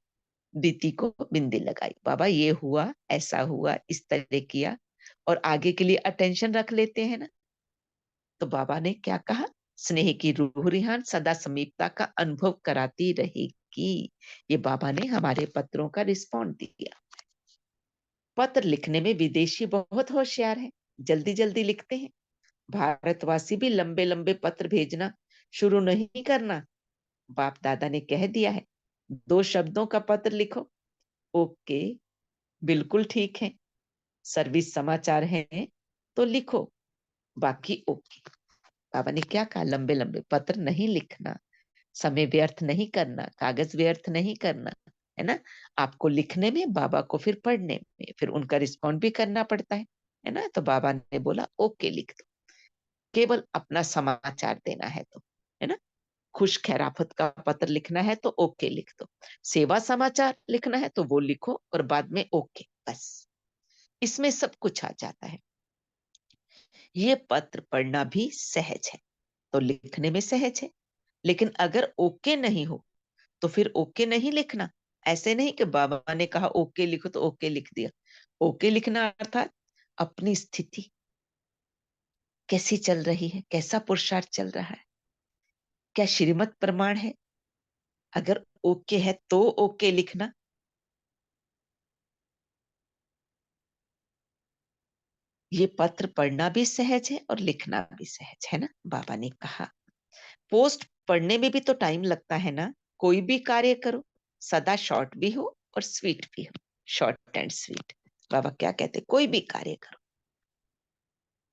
बीती को बिंदी लगाई, बाबा ये हुआ, ऐसा हुआ, इस तरह किया, और आगे के लिए अटेंशन रख लेते हैं ना। तो बाबा ने क्या कहा? स्नेह की रूह रिहान सदा समीपता का अनुभव कराती रहेगी। ये बाबा ने हमारे पत्रों का रिस्पॉन्ड दिया। पत्र लिखने में विदेशी बहुत होशियार हैं, जल्दी जल्दी लिखते हैं। भारतवासी भी लंबे लंबे पत्र भेजना शुरू नहीं करना। बाप दादा ने कह दिया है, 2 शब्दों का पत्र लिखो, ओके, बिल्कुल ठीक है। सर्विस समाचार है तो लिखो, बाकी ओके। बाबा ने क्या कहा? लंबे लंबे पत्र नहीं लिखना, समय व्यर्थ नहीं करना, कागज व्यर्थ नहीं करना, है ना। आपको लिखने में, बाबा को फिर पढ़ने में, फिर उनका रिस्पॉन्ड भी करना पड़ता है ना। तो बाबा ने बोला ओके लिख दो, केवल अपना समाचार देना है तो, है ना। खुश खैराफत का पत्र लिखना है तो ओके लिख दो, सेवा समाचार लिखना है तो वो लिखो और बाद में ओके, बस इसमें सब कुछ आ जाता है। ये पत्र पढ़ना भी सहज है तो लिखने में सहज है। लेकिन अगर ओके नहीं हो तो फिर ओके नहीं लिखना। ऐसे नहीं कि बाबा ने कहा ओके लिखो तो ओके लिख दिया। ओके लिखना अर्थात अपनी स्थिति कैसी चल रही है, कैसा पुरुषार्थ चल रहा है, क्या श्रीमत प्रमाण है। अगर ओके है तो ओके लिखना। ये पत्र पढ़ना भी सहज है और लिखना भी सहज है ना। बाबा ने कहा पोस्ट पढ़ने में भी तो टाइम लगता है ना। कोई भी कार्य करो सदा शॉर्ट भी हो और स्वीट भी हो, शॉर्ट एंड स्वीट। बाबा क्या कहते? कोई भी कार्य करो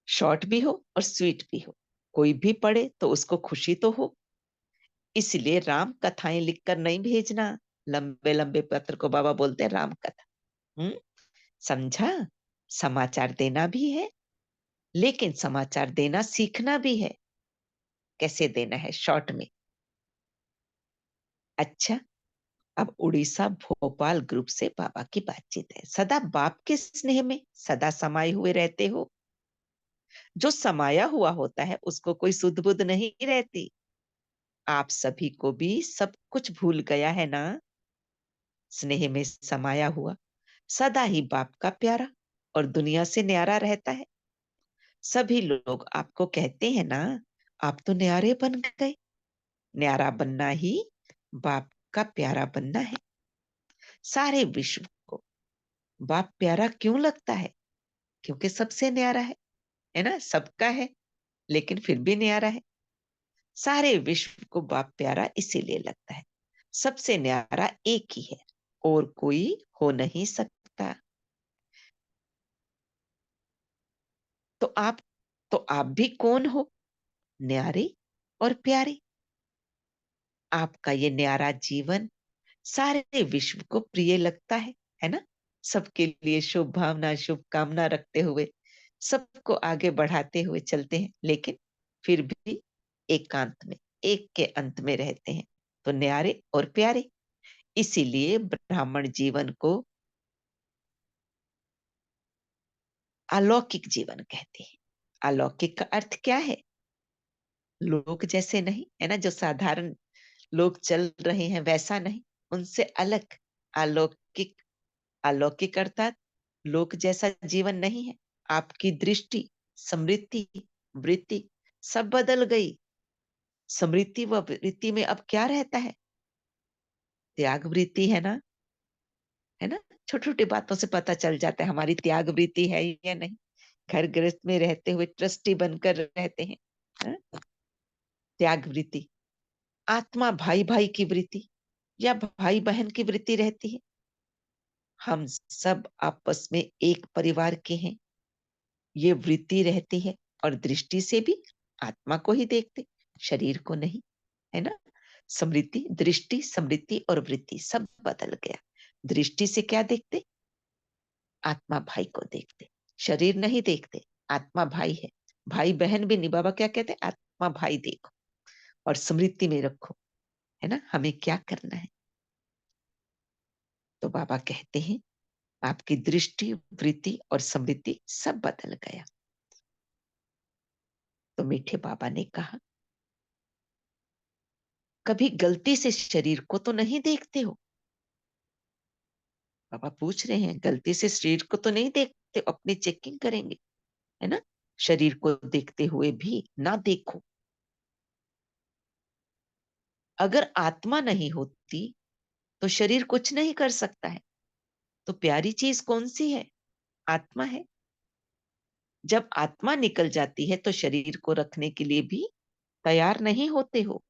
शॉर्ट भी हो और स्वीट भी हो, कोई भी पढ़े तो उसको खुशी तो हो। इसलिए राम कथाएं लिखकर नहीं भेजना। लंबे लंबे पत्र को बाबा बोलते हैं राम कथा। समझा? समाचार देना भी है, लेकिन समाचार देना सीखना भी है। कैसे देना है? शॉर्ट में। अच्छा, अब उड़ीसा भोपाल ग्रुप से बाबा की बातचीत है। सदा बाप के स्नेह में सदा समाये हुए रहते हो। जो समाया हुआ होता है उसको कोई सुध बुध नहीं रहती। आप सभी को भी सब कुछ भूल गया है ना। स्नेह में समाया हुआ सदा ही बाप का प्यारा और दुनिया से न्यारा रहता है। सभी लोग आपको कहते हैं ना, आप तो न्यारे बन गए। न्यारा बनना ही बाप का प्यारा बनना है। सारे विश्व को बाप प्यारा क्यों लगता है? क्योंकि सबसे न्यारा है ना। सबका है लेकिन फिर भी न्यारा है। सारे विश्व को बाप प्यारा इसीलिए लगता है। सबसे न्यारा एक ही है और कोई हो नहीं सकता। तो आप भी कौन हो? न्यारे और प्यारे। आपका ये न्यारा जीवन सारे विश्व को प्रिय लगता है ना। सबके लिए शुभ भावना, शुभकामना रखते हुए सबको आगे बढ़ाते हुए चलते हैं, लेकिन फिर भी एकांत में, एक के अंत में रहते हैं। तो न्यारे और प्यारे। इसीलिए ब्राह्मण जीवन को अलौकिक जीवन कहते हैं। अलौकिक का अर्थ क्या है? लोग जैसे नहीं, है ना। जो साधारण लोग चल रहे हैं वैसा नहीं, उनसे अलग। अलौकिक। अलौकिक अर्थात लोक जैसा जीवन नहीं है। आपकी दृष्टि, समृद्धि, वृत्ति सब बदल गई। समृद्धि व वृत्ति में अब क्या रहता है? त्याग वृत्ति है ना, है ना। छोटी छोटी बातों से पता चल जाता है हमारी त्याग वृत्ति है या नहीं। घर गृहस्थ में रहते हुए ट्रस्टी बनकर रहते हैं, हाँ? त्याग वृत्ति। आत्मा भाई भाई की वृत्ति या भाई बहन की वृत्ति रहती है। हम सब आपस में एक परिवार के हैं, ये वृत्ति रहती है। और दृष्टि से भी आत्मा को ही देखते, शरीर को नहीं, है ना। समृद्धि, दृष्टि, समृद्धि और वृत्ति सब बदल गया। दृष्टि से क्या देखते? आत्मा भाई को देखते। शरीर नहीं देखते, आत्मा भाई है। भाई बहन भी नहीं, बाबा क्या कहते हैं, आत्मा भाई देखो और स्मृति में रखो, है ना, हमें क्या करना है। तो बाबा कहते हैं आपकी दृष्टि, वृत्ति और स्मृति सब बदल गया। तो मीठे बाबा ने कहा कभी गलती से शरीर को तो नहीं देखते हो। बाबा पूछ रहे हैं गलती से शरीर को तो नहीं देखते, अपनी चेकिंग करेंगे, है ना। शरीर को देखते हुए भी ना देखो। अगर आत्मा नहीं होती तो शरीर कुछ नहीं कर सकता है। तो प्यारी चीज कौन सी है, आत्मा है। जब आत्मा निकल जाती है तो शरीर को रखने के लिए भी तैयार नहीं होते हो।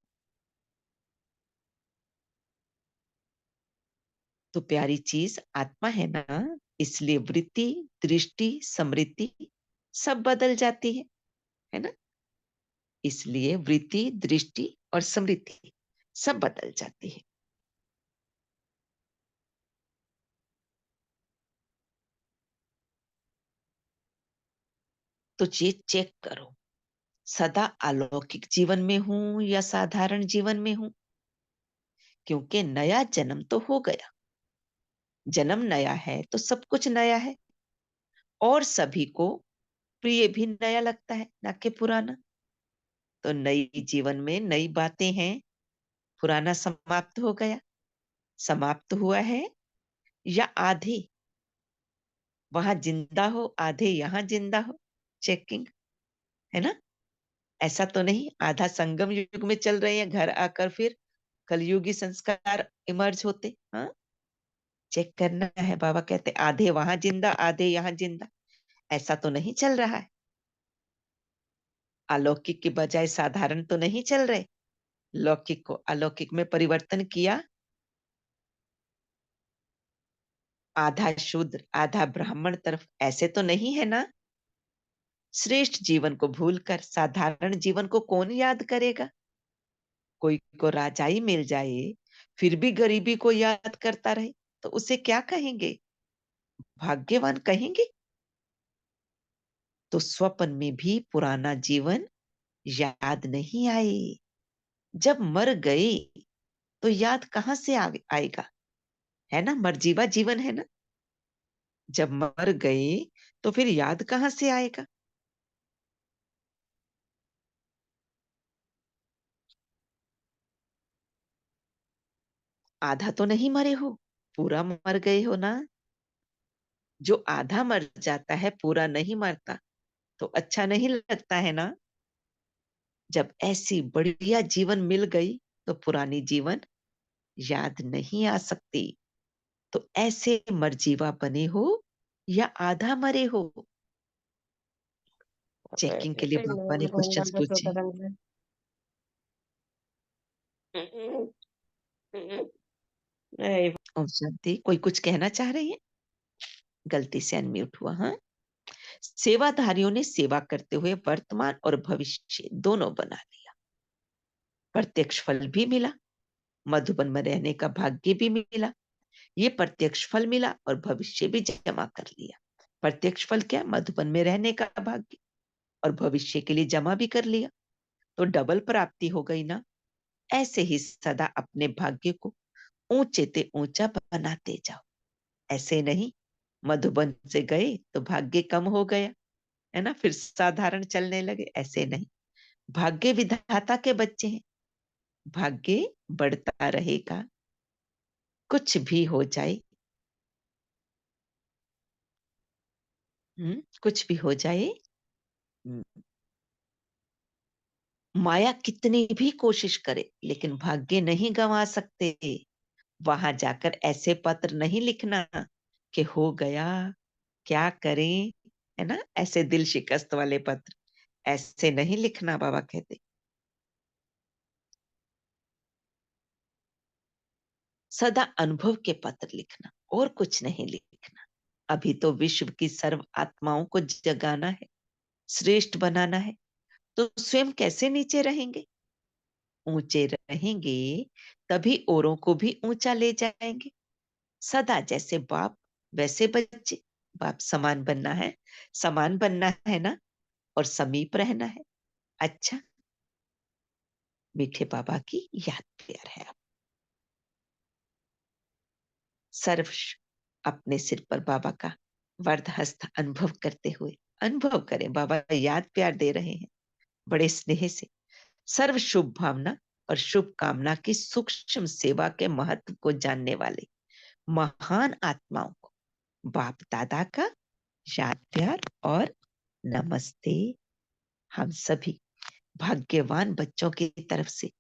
तो प्यारी चीज आत्मा है ना, इसलिए वृत्ति, दृष्टि, स्मृति सब बदल जाती है ना। इसलिए वृत्ति, दृष्टि और स्मृति सब बदल जाती है। तो ये चेक करो, सदा अलौकिक जीवन में हूं या साधारण जीवन में हूं। क्योंकि नया जन्म तो हो गया, जन्म नया है तो सब कुछ नया है, और सभी को प्रिय भी नया लगता है, ना कि पुराना। तो नई जीवन में नई बातें हैं, पुराना समाप्त हो गया, समाप्त हुआ है, या आधे वहां जिंदा हो, आधे यहाँ जिंदा हो। चेकिंग, है ना। ऐसा तो नहीं आधा संगम युग में चल रहे हैं, घर आकर फिर कलयुगी संस्कार इमर्ज होते। हाँ, चेक करना है। बाबा कहते आधे वहां जिंदा, आधे यहाँ जिंदा, ऐसा तो नहीं चल रहा है। अलौकिक के बजाय साधारण तो नहीं चल रहे, लौकिक को अलौकिक में परिवर्तन किया। आधा शूद्र आधा ब्राह्मण तरफ, ऐसे तो नहीं है ना। श्रेष्ठ जीवन को भूलकर साधारण जीवन को कौन याद करेगा। कोई को राजाई मिल जाए फिर भी गरीबी को याद करता रहे तो उसे क्या कहेंगे, भाग्यवान कहेंगे। तो स्वप्न में भी पुराना जीवन याद नहीं आए। जब मर गए तो याद कहां से आएगा, है ना। मरजीवा जीवन है ना, जब मर गए तो फिर याद कहां से आएगा। आधा तो नहीं मरे हो, पूरा मर गए हो ना। जो आधा मर जाता है, पूरा नहीं मरता, तो अच्छा नहीं लगता है ना। जब ऐसी बढ़िया जीवन मिल गई तो पुरानी जीवन याद नहीं आ सकती। तो ऐसे मरजीवा बने हो या आधा मरे हो। चेकिंग के लिए बाबा ने क्वेश्चंस पूछे। ओम शांति। कोई कुछ कहना चाह रही है, गलती से अनम्यूट हुआ। हाँ, सेवाधारियों ने सेवा करते हुए वर्तमान और भविष्य दोनों बना लिया। प्रत्यक्ष फल भी मिला, मधुबन में रहने का भाग्य भी मिला। ये प्रत्यक्ष फल मिला और भविष्य भी जमा कर लिया। प्रत्यक्ष फल क्या, मधुबन में रहने का भाग्य, और भविष्य के लिए जमा भी कर लिया। तो डबल प्राप्ति हो गई ना। ऐसे ही सदा अपने भाग्य को ऊंचे ते ऊंचा बनाते जाओ। ऐसे नहीं मधुबन से गए तो भाग्य कम हो गया, है ना, फिर साधारण चलने लगे, ऐसे नहीं। भाग्य विधाता के बच्चे हैं, भाग्य बढ़ता रहेगा, कुछ भी हो जाए। कुछ भी हो जाए, माया कितनी भी कोशिश करे लेकिन भाग्य नहीं गंवा सकते। वहां जाकर ऐसे पत्र नहीं लिखना कि हो गया, क्या करें, है ना, ऐसे दिल शिकस्त वाले पत्र ऐसे नहीं लिखना। बाबा कहते सदा अनुभव के पत्र लिखना, और कुछ नहीं लिखना। अभी तो विश्व की सर्व आत्माओं को जगाना है, श्रेष्ठ बनाना है। तो स्वयं कैसे नीचे रहेंगे, ऊंचे रहेंगे तभी औरों को भी ऊंचा ले जाएंगे। सदा जैसे बाप वैसे बच्चे, बाप समान बनना है, समान बनना है ना, और समीप रहना है। अच्छा, मीठे बाबा की याद प्यार है। आप सर्व अपने सिर पर बाबा का वरद हस्त अनुभव करते हुए अनुभव करें, बाबा याद प्यार दे रहे हैं बड़े स्नेह से। सर्व शुभ भावना और शुभ कामना की सूक्ष्म सेवा के महत्व को जानने वाले महान आत्माओं को बाप दादा का याद प्यार और नमस्ते। हम सभी भाग्यवान बच्चों की तरफ से,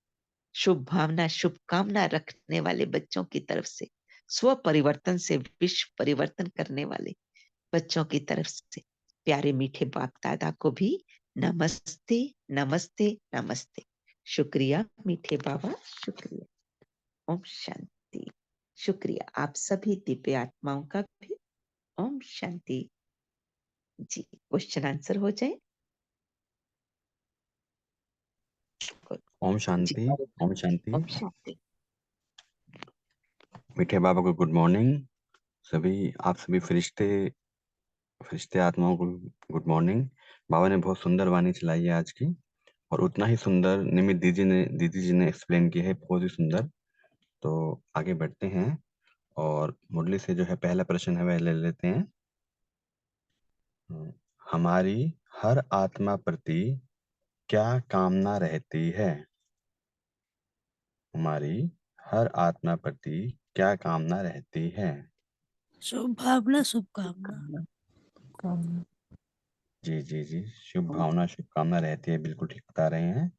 शुभ भावना शुभकामना रखने वाले बच्चों की तरफ से, स्व परिवर्तन से विश्व परिवर्तन करने वाले बच्चों की तरफ से प्यारे मीठे बाप दादा को भी नमस्ते नमस्ते नमस्ते। शुक्रिया मीठे बाबा, शुक्रिया। ओम शांति। शुक्रिया आप सभी दिव्य आत्माओं का भी। ओम शांति। जी, क्वेश्चन आंसर हो जाए। ओम जी, शांति। ओम शांति। ओम शांति। मीठे बाबा को गुड मॉर्निंग। आप सभी फरिश्ते आत्माओं को गुड मॉर्निंग। बाबा ने बहुत सुंदर वाणी चलाई है आज की, और उतना ही सुंदर निमित दीदी जी ने एक्सप्लेन की है, बहुत ही सुंदर। तो आगे बढ़ते हैं, और मुरली से जो है पहला प्रश्न है वह ले लेते हैं। हमारी हर आत्मा प्रति क्या कामना रहती है? हमारी हर आत्मा प्रति क्या कामना रहती है? शुभ भावना शुभकामना। जी जी जी, शुभ भावना शुभकामना रहती है, बिल्कुल ठीक बता रहे हैं।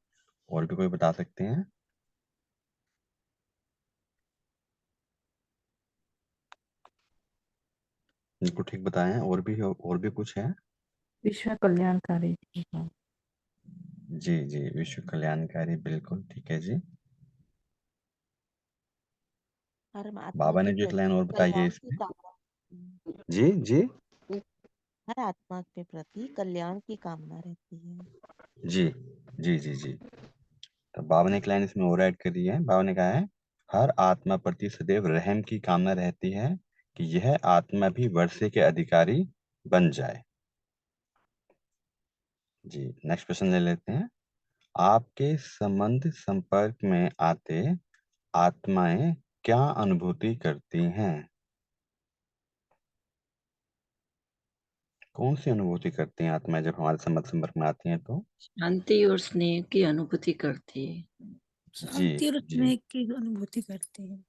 और भी कोई बता सकते हैं? बिल्कुल ठीक बताएं। और भी कुछ है? विश्व कल्याणकारी है। जी जी, विश्व कल्याणकारी, बिल्कुल ठीक है जी। हर आत्मा बाबा के ने जो एक लाइन प्रति और बताई है कल्याण की इसमें। कामना। जी जी हर आत्मा के प्रति कल्याण की कामना रहती है। जी जी जी जी। तो बाबा ने एक लाइन इसमें और ऐड करी है। बाबा ने कहा है, हर आत्मा प्रति सदैव रहम की कामना रहती है कि यह आत्मा भी वर्षे के अधिकारी बन जाए। जी, नेक्स्ट क्वेश्चन ले लेते हैं। आपके संबंध संपर्क में आते आत्माएं क्या अनुभूति करती हैं? कौन सी अनुभूति करती हैं आत्माएं जब हमारे संपर्क में आती हैं? तो शांति और स्नेह की अनुभूति करती है। जी शांति और जी, स्नेह की अनुभूति करते हैं।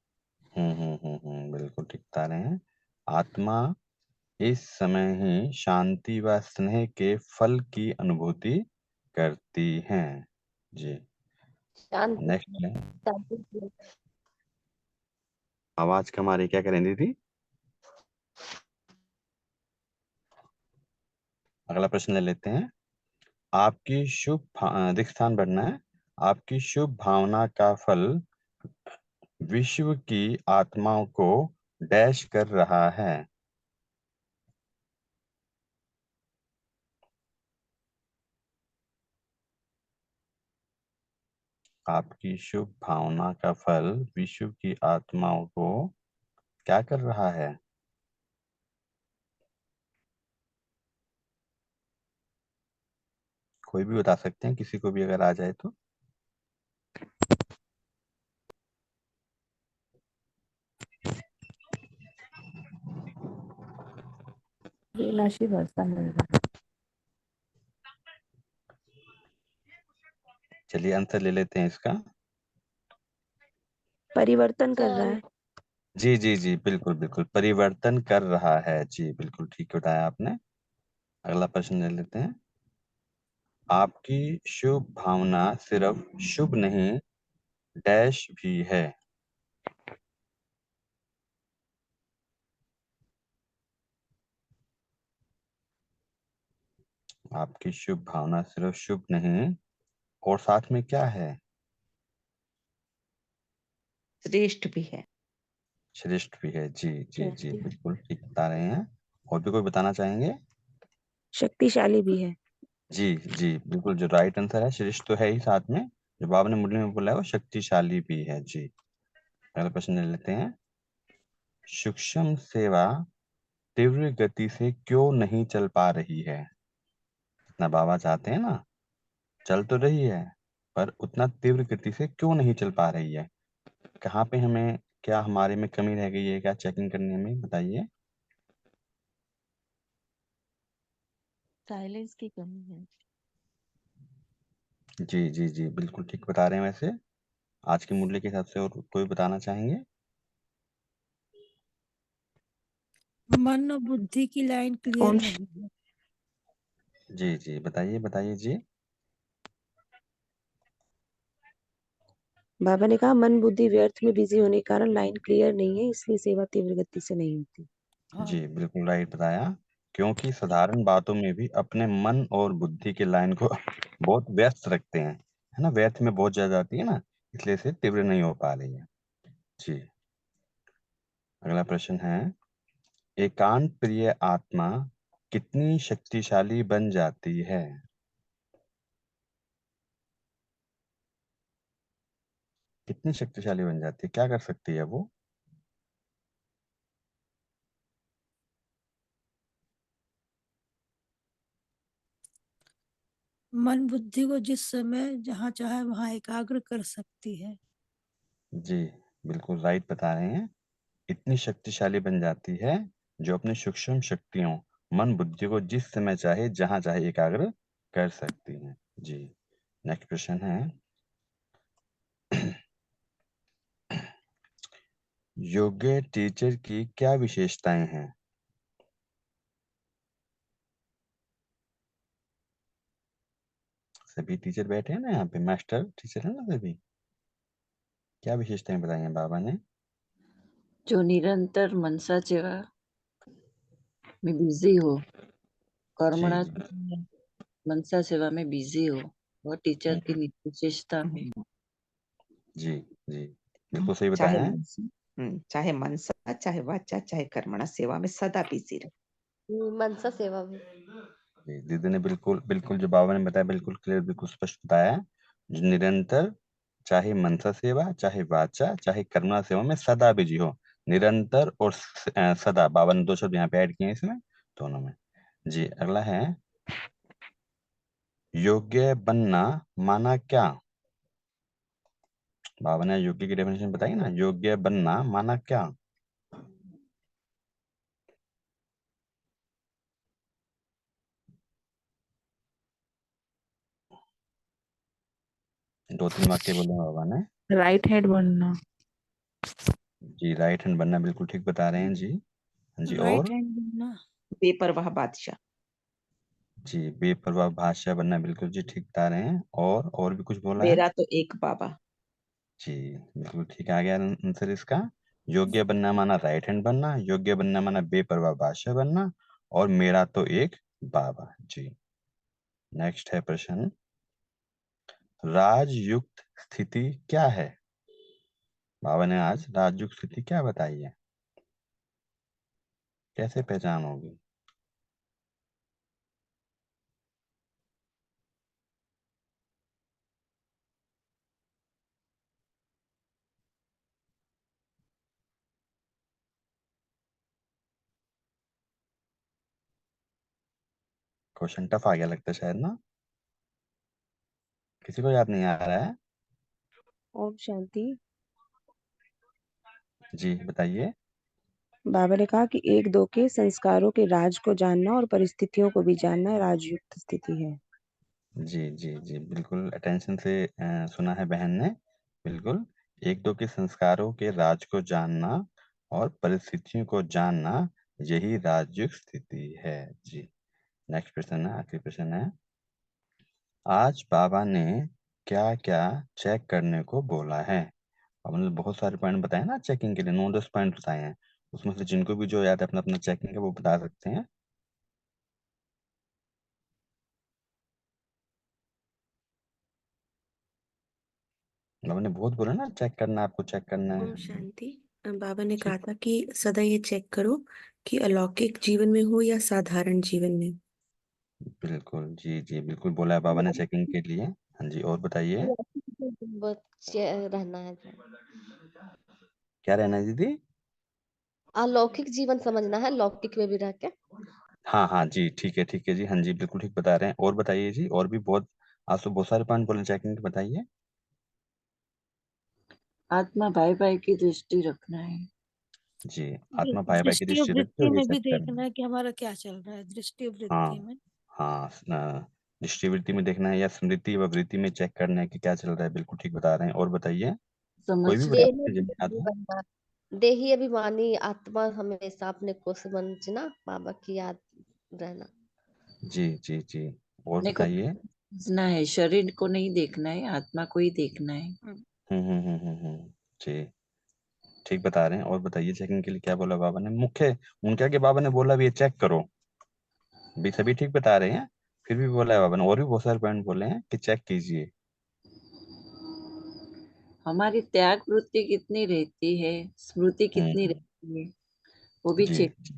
बिल्कुल ठीक बता रहे हैं। आत्मा इस समय ही शांति व स्नेह के फल की अनुभूति करती हैं। जी, शांति नेक्स्ट है। शांति आवाज कम आ रही, क्या करें दीदी? अगला प्रश्न ले लेते हैं। आपकी दीक्षांत बढ़ना है। आपकी शुभ भावना का फल विश्व की आत्माओं को डैश कर रहा है। आपकी शुभ भावना का फल विश्व की आत्माओं को क्या कर रहा है? कोई भी बता सकते हैं, किसी को भी अगर आ जाए तो। विनाशी वर्षा मिल रहा है। चलिए आंसर ले लेते हैं इसका। परिवर्तन कर रहा है। जी जी जी, बिल्कुल बिल्कुल, परिवर्तन कर रहा है। जी, बिल्कुल ठीक बताया आपने। अगला प्रश्न ले लेते हैं। आपकी शुभ भावना सिर्फ शुभ नहीं, डैश भी है। आपकी शुभ भावना सिर्फ शुभ नहीं, और साथ में क्या है? श्रेष्ठ भी है। श्रेष्ठ भी है। जी जी जी, बिल्कुल ठीक बता रहे हैं। और भी कोई बताना चाहेंगे? शक्तिशाली भी है। जी जी, बिल्कुल, जो राइट आंसर है श्रेष्ठ तो है ही, साथ में जो बाबा ने मुरली में बोला है वो शक्तिशाली भी है। जी, अगला प्रश्न ले लेते हैं। सूक्ष्म सेवा तीव्र गति से क्यों नहीं चल पा रही है? जितना बाबा चाहते हैं ना, चल तो रही है, पर उतना तीव्र गति से क्यों नहीं चल पा रही है? कहाँ पे हमें, क्या हमारे में कमी रह गई है, क्या चेकिंग करने में, बताइए। साइलेंस की कमी है। जी जी जी, बिल्कुल ठीक बता रहे हैं। वैसे आज के मूल्य के हिसाब से और कोई बताना चाहेंगे? मन और बुद्धि की लाइन क्लियर ओम नहीं है। जी जी, बताइए बताइए जी। बाबा ने कहा मन बुद्धि व्यर्थ में बिजी होने के कारण लाइन क्लियर नहीं है, इसलिए सेवा तीव्र गति से नहीं होती। हाँ जी बिल्कुल राइट बताया, क्योंकि साधारण बातों में भी अपने मन और बुद्धि के लाइन को बहुत व्यस्त रखते हैं, है ना, व्यर्थ में बहुत ज्यादा आती है ना, इसलिए से तीव्र नहीं हो पा रही है। जी, अगला प्रश्न है, एकांत प्रिय आत्मा कितनी शक्तिशाली बन जाती है? कितनी शक्तिशाली बन जाती है, क्या कर सकती है वो? मन बुद्धि को जिस समय जहाँ चाहे वहाँ एकाग्र कर सकती है। जी बिल्कुल राइट बता रहे हैं, इतनी शक्तिशाली बन जाती है जो अपनी सूक्ष्म शक्तियों मन बुद्धि को जिस समय चाहे जहां चाहे एकाग्र कर सकती है। जी, नेक्स्ट प्रश्न है, योग्य टीचर की क्या विशेषताएं हैं? सभी टीचर बैठे हैं ना यहाँ पे, मास्टर टीचर है ना सभी, क्या विशेषताएं बताई हैं बाबा ने? जो निरंतर मनसा सेवा में बिजी हो, जी कर्मणा जी मनसा सेवा में बिजी हो, वह टीचर की हम्म, विशेषता है। जी जी, बिल्कुल सही चाहे बताया है। चाहे मनसा, चाहे वाचा, चाहे कर्मणा, सेवा में सदा बिजी रहे। मनसा सेवा में। जी, दीदी ने बिल्कुल बिल्कुल जो बाबा ने बताया बिल्कुल क्लियर, बिल्कुल स्पष्ट बताया है। जो निरंतर, चाहे मनसा सेवा, चाहे वाचा, चाहे कर्मणा सेवा में सदा बिजी हो, निरंतर और सदा, बाबा ने दो शब्द यहाँ पे ऐड किए हैं इसमें, दोनों में। जी, अगला है, योग्य बनना माना क्या? बाबा ने योग्य की डेफिनेशन बताई ना, योग्य बनना माना क्या? दो तीन वाक्य बोले बाबा ने। राइट हैंड बनना। जी, राइट हैंड बनना, बिल्कुल ठीक बता रहे हैं जी। जी, राइट और? हैंड बनना। बेपरवाह बादशाह। जी, बेपरवाह बादशाह बनना, बिल्कुल जी ठीक बता रहे हैं। और भी कुछ बोला है? मेरा तो एक बाबा। जी, बिल्कुल ठीक आ गया आंसर इसका। योग्य बनना माना राइट हैंड बनना, योग्य बनना माना बेपरवाह बादशाह बनना, और मेरा तो एक बाबा। जी, नेक्स्ट है प्रश्न, राजयुक्त स्थिति क्या है? बाबा ने आज राजयुक्त स्थिति क्या बताई है, कैसे पहचान होगी? क्वेश्चन टफ आ गया लगता है शायद ना, किसी को याद नहीं आ रहा है? ओम शांति। जी बताइए। बाबा ने कहा कि एक दो के संस्कारों के राज को जानना और परिस्थितियों को भी जानना राजयुक्त स्थिति है। जी जी जी, बिल्कुल अटेंशन से सुना है बहन ने, बिल्कुल। एक दो के संस्कारों के राज को जानना और परिस्थितियों को जानना, यही राजयुक्त स्थिति है। जी, नेक्स्ट प्रश्न है, आखिरी प्रश्न है, आज बाबा ने क्या क्या चेक करने को बोला है? बाबा ने बहुत सारे पॉइंट बताए ना चेकिंग के लिए, 9-10 पॉइंट बताए हैं, उसमें से जिनको भी जो याद है अपना अपना चेकिंग है वो बता सकते हैं। बाबा ने बहुत बोला ना, चेक करना है, आपको चेक करना ओम है। शांति। बाबा ने जी कहा था कि सदा ये चेक करो कि अलौकिक जीवन में हो या साधारण जीवन में। बिल्कुल, जी जी बिल्कुल बोला है बाबा ने चेकिंग के लिए। हाँ जी, और बताइए। बस रहना है। क्या रहना है दीदी? अलौकिक जीवन समझना है, लौकिक में भी रह के। हाँ हाँ जी, ठीक है जी, हाँ जी, बिल्कुल ठीक बता रहे हैं। और बताइए जी, और भी बहुत, आज तो बहुत सारे पॉइंट बोले चेकिंग, बताइए। आत्मा भाई भाई की दृष्टि रखना है। जी, आत्मा भाई भाई की दृष्टि और दृष्टि रखते वृत्ति हो, ये में भी चेक करें। देखना है कि हमारा क्या चल रहा है, दृष्टि और वृत्ति हाँ में। हाँ, दृष्टिवृत्ति में देखना है या स्मृति व वृत्ति में चेक करना है कि क्या चल रहा है, बिल्कुल ठीक बता रहे हैं। और बताइए, कोई भी समझ बता देही सकते हैं जिन्हें याद अभिमानी हो। बनना, देही अभिमानी आत्मा हमेशा अपने को समझना, बाबा की याद रहना। जी जी जी, और अपने को बताइए। समझना है, शरीर को नहीं देखना है, आत्मा को ही देखना है। जी, ठीक बता रहे हैं। और बताइए, चेकिंग के लिए क्या बोला बाबा ने, मुख्य उनका के बाबा ने बोला भी ये चेक करो, भी सभी ठीक बता रहे हैं, फिर भी बोला है बाबा ने, और भी बहुत सारे पॉइंट बोले हैं कि चेक कीजिए। हमारी त्याग वृत्ति कितनी रहती है, स्मृति कितनी हम्म, रहती है, वो भी जी चेक। जी,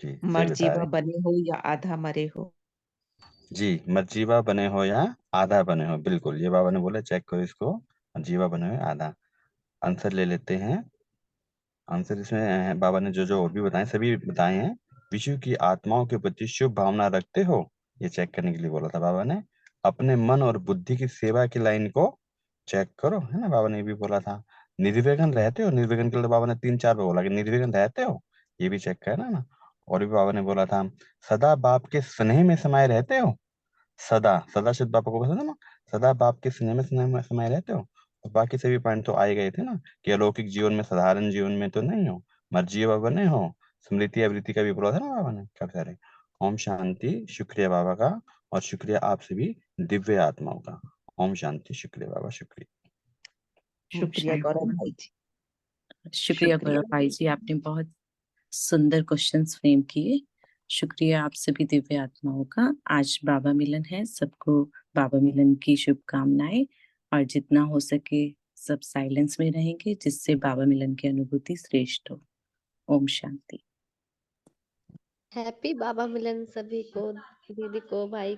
सही बता मर्जीवा रहे हैं। बने हो या आधा मरे हो। जी, मर्जीवा बने हो या आधा बने हो, बिल्कुल ये बाबा ने बोला, चेक करो इसको, मर्जीवा बने हो या आधा। आंसर ले लेते हैं। आंसर इसमें बाबा ने जो जो और भी बताए सभी बताए हैं। विश्व की आत्माओं के प्रति शुभ भावना रखते हो, ये चेक करने के लिए बोला था बाबा ने। अपने मन और बुद्धि की सेवा की लाइन को चेक करो, है ना, बाबा ने ये भी बोला था। निर्विघ्न रहते हो, निर्विघ्न के लिए बाबा ने 3-4 बार बोला कि निर्विघ्न रहते हो, ये भी चेक करना ना। और भी बाबा ने बोला था, सदा बाप के स्नेह में समाये रहते हो, सदा, सदा शुद्ध बाबा को पसंद है ना, सदा बाप के स्नेह में समाये रहते हो। और बाकी सभी पॉइंट तो आए गए थे ना, कि अलौकिक जीवन में, साधारण जीवन में तो नहीं हो, मर्जी बाबा बने हो, स्मृति अवृत्ति का भी बोला था ना बाबा ने, काफी सारे। ओम शांति, शुक्रिया बाबा का, और शुक्रिया आप सभी दिव्य आत्माओं का। ओम शांति, शुक्रिया बाबा, शुक्रिया। शुक्रिया गौरव भाई जी। शुक्रिया गौरव भाई जी, आपने बहुत सुंदर क्वेश्चंस फ्रेम किए। शुक्रिया आप सभी दिव्य आत्माओं का। आज बाबा मिलन है, सबको बाबा मिलन की शुभकामनाएं, और जितना हो सके सब साइलेंस में रहेंगे, जिससे बाबा मिलन की अनुभूति श्रेष्ठ हो। ओम शांति। हैप्पी बाबा मिलन सभी को, दीदी को, भाई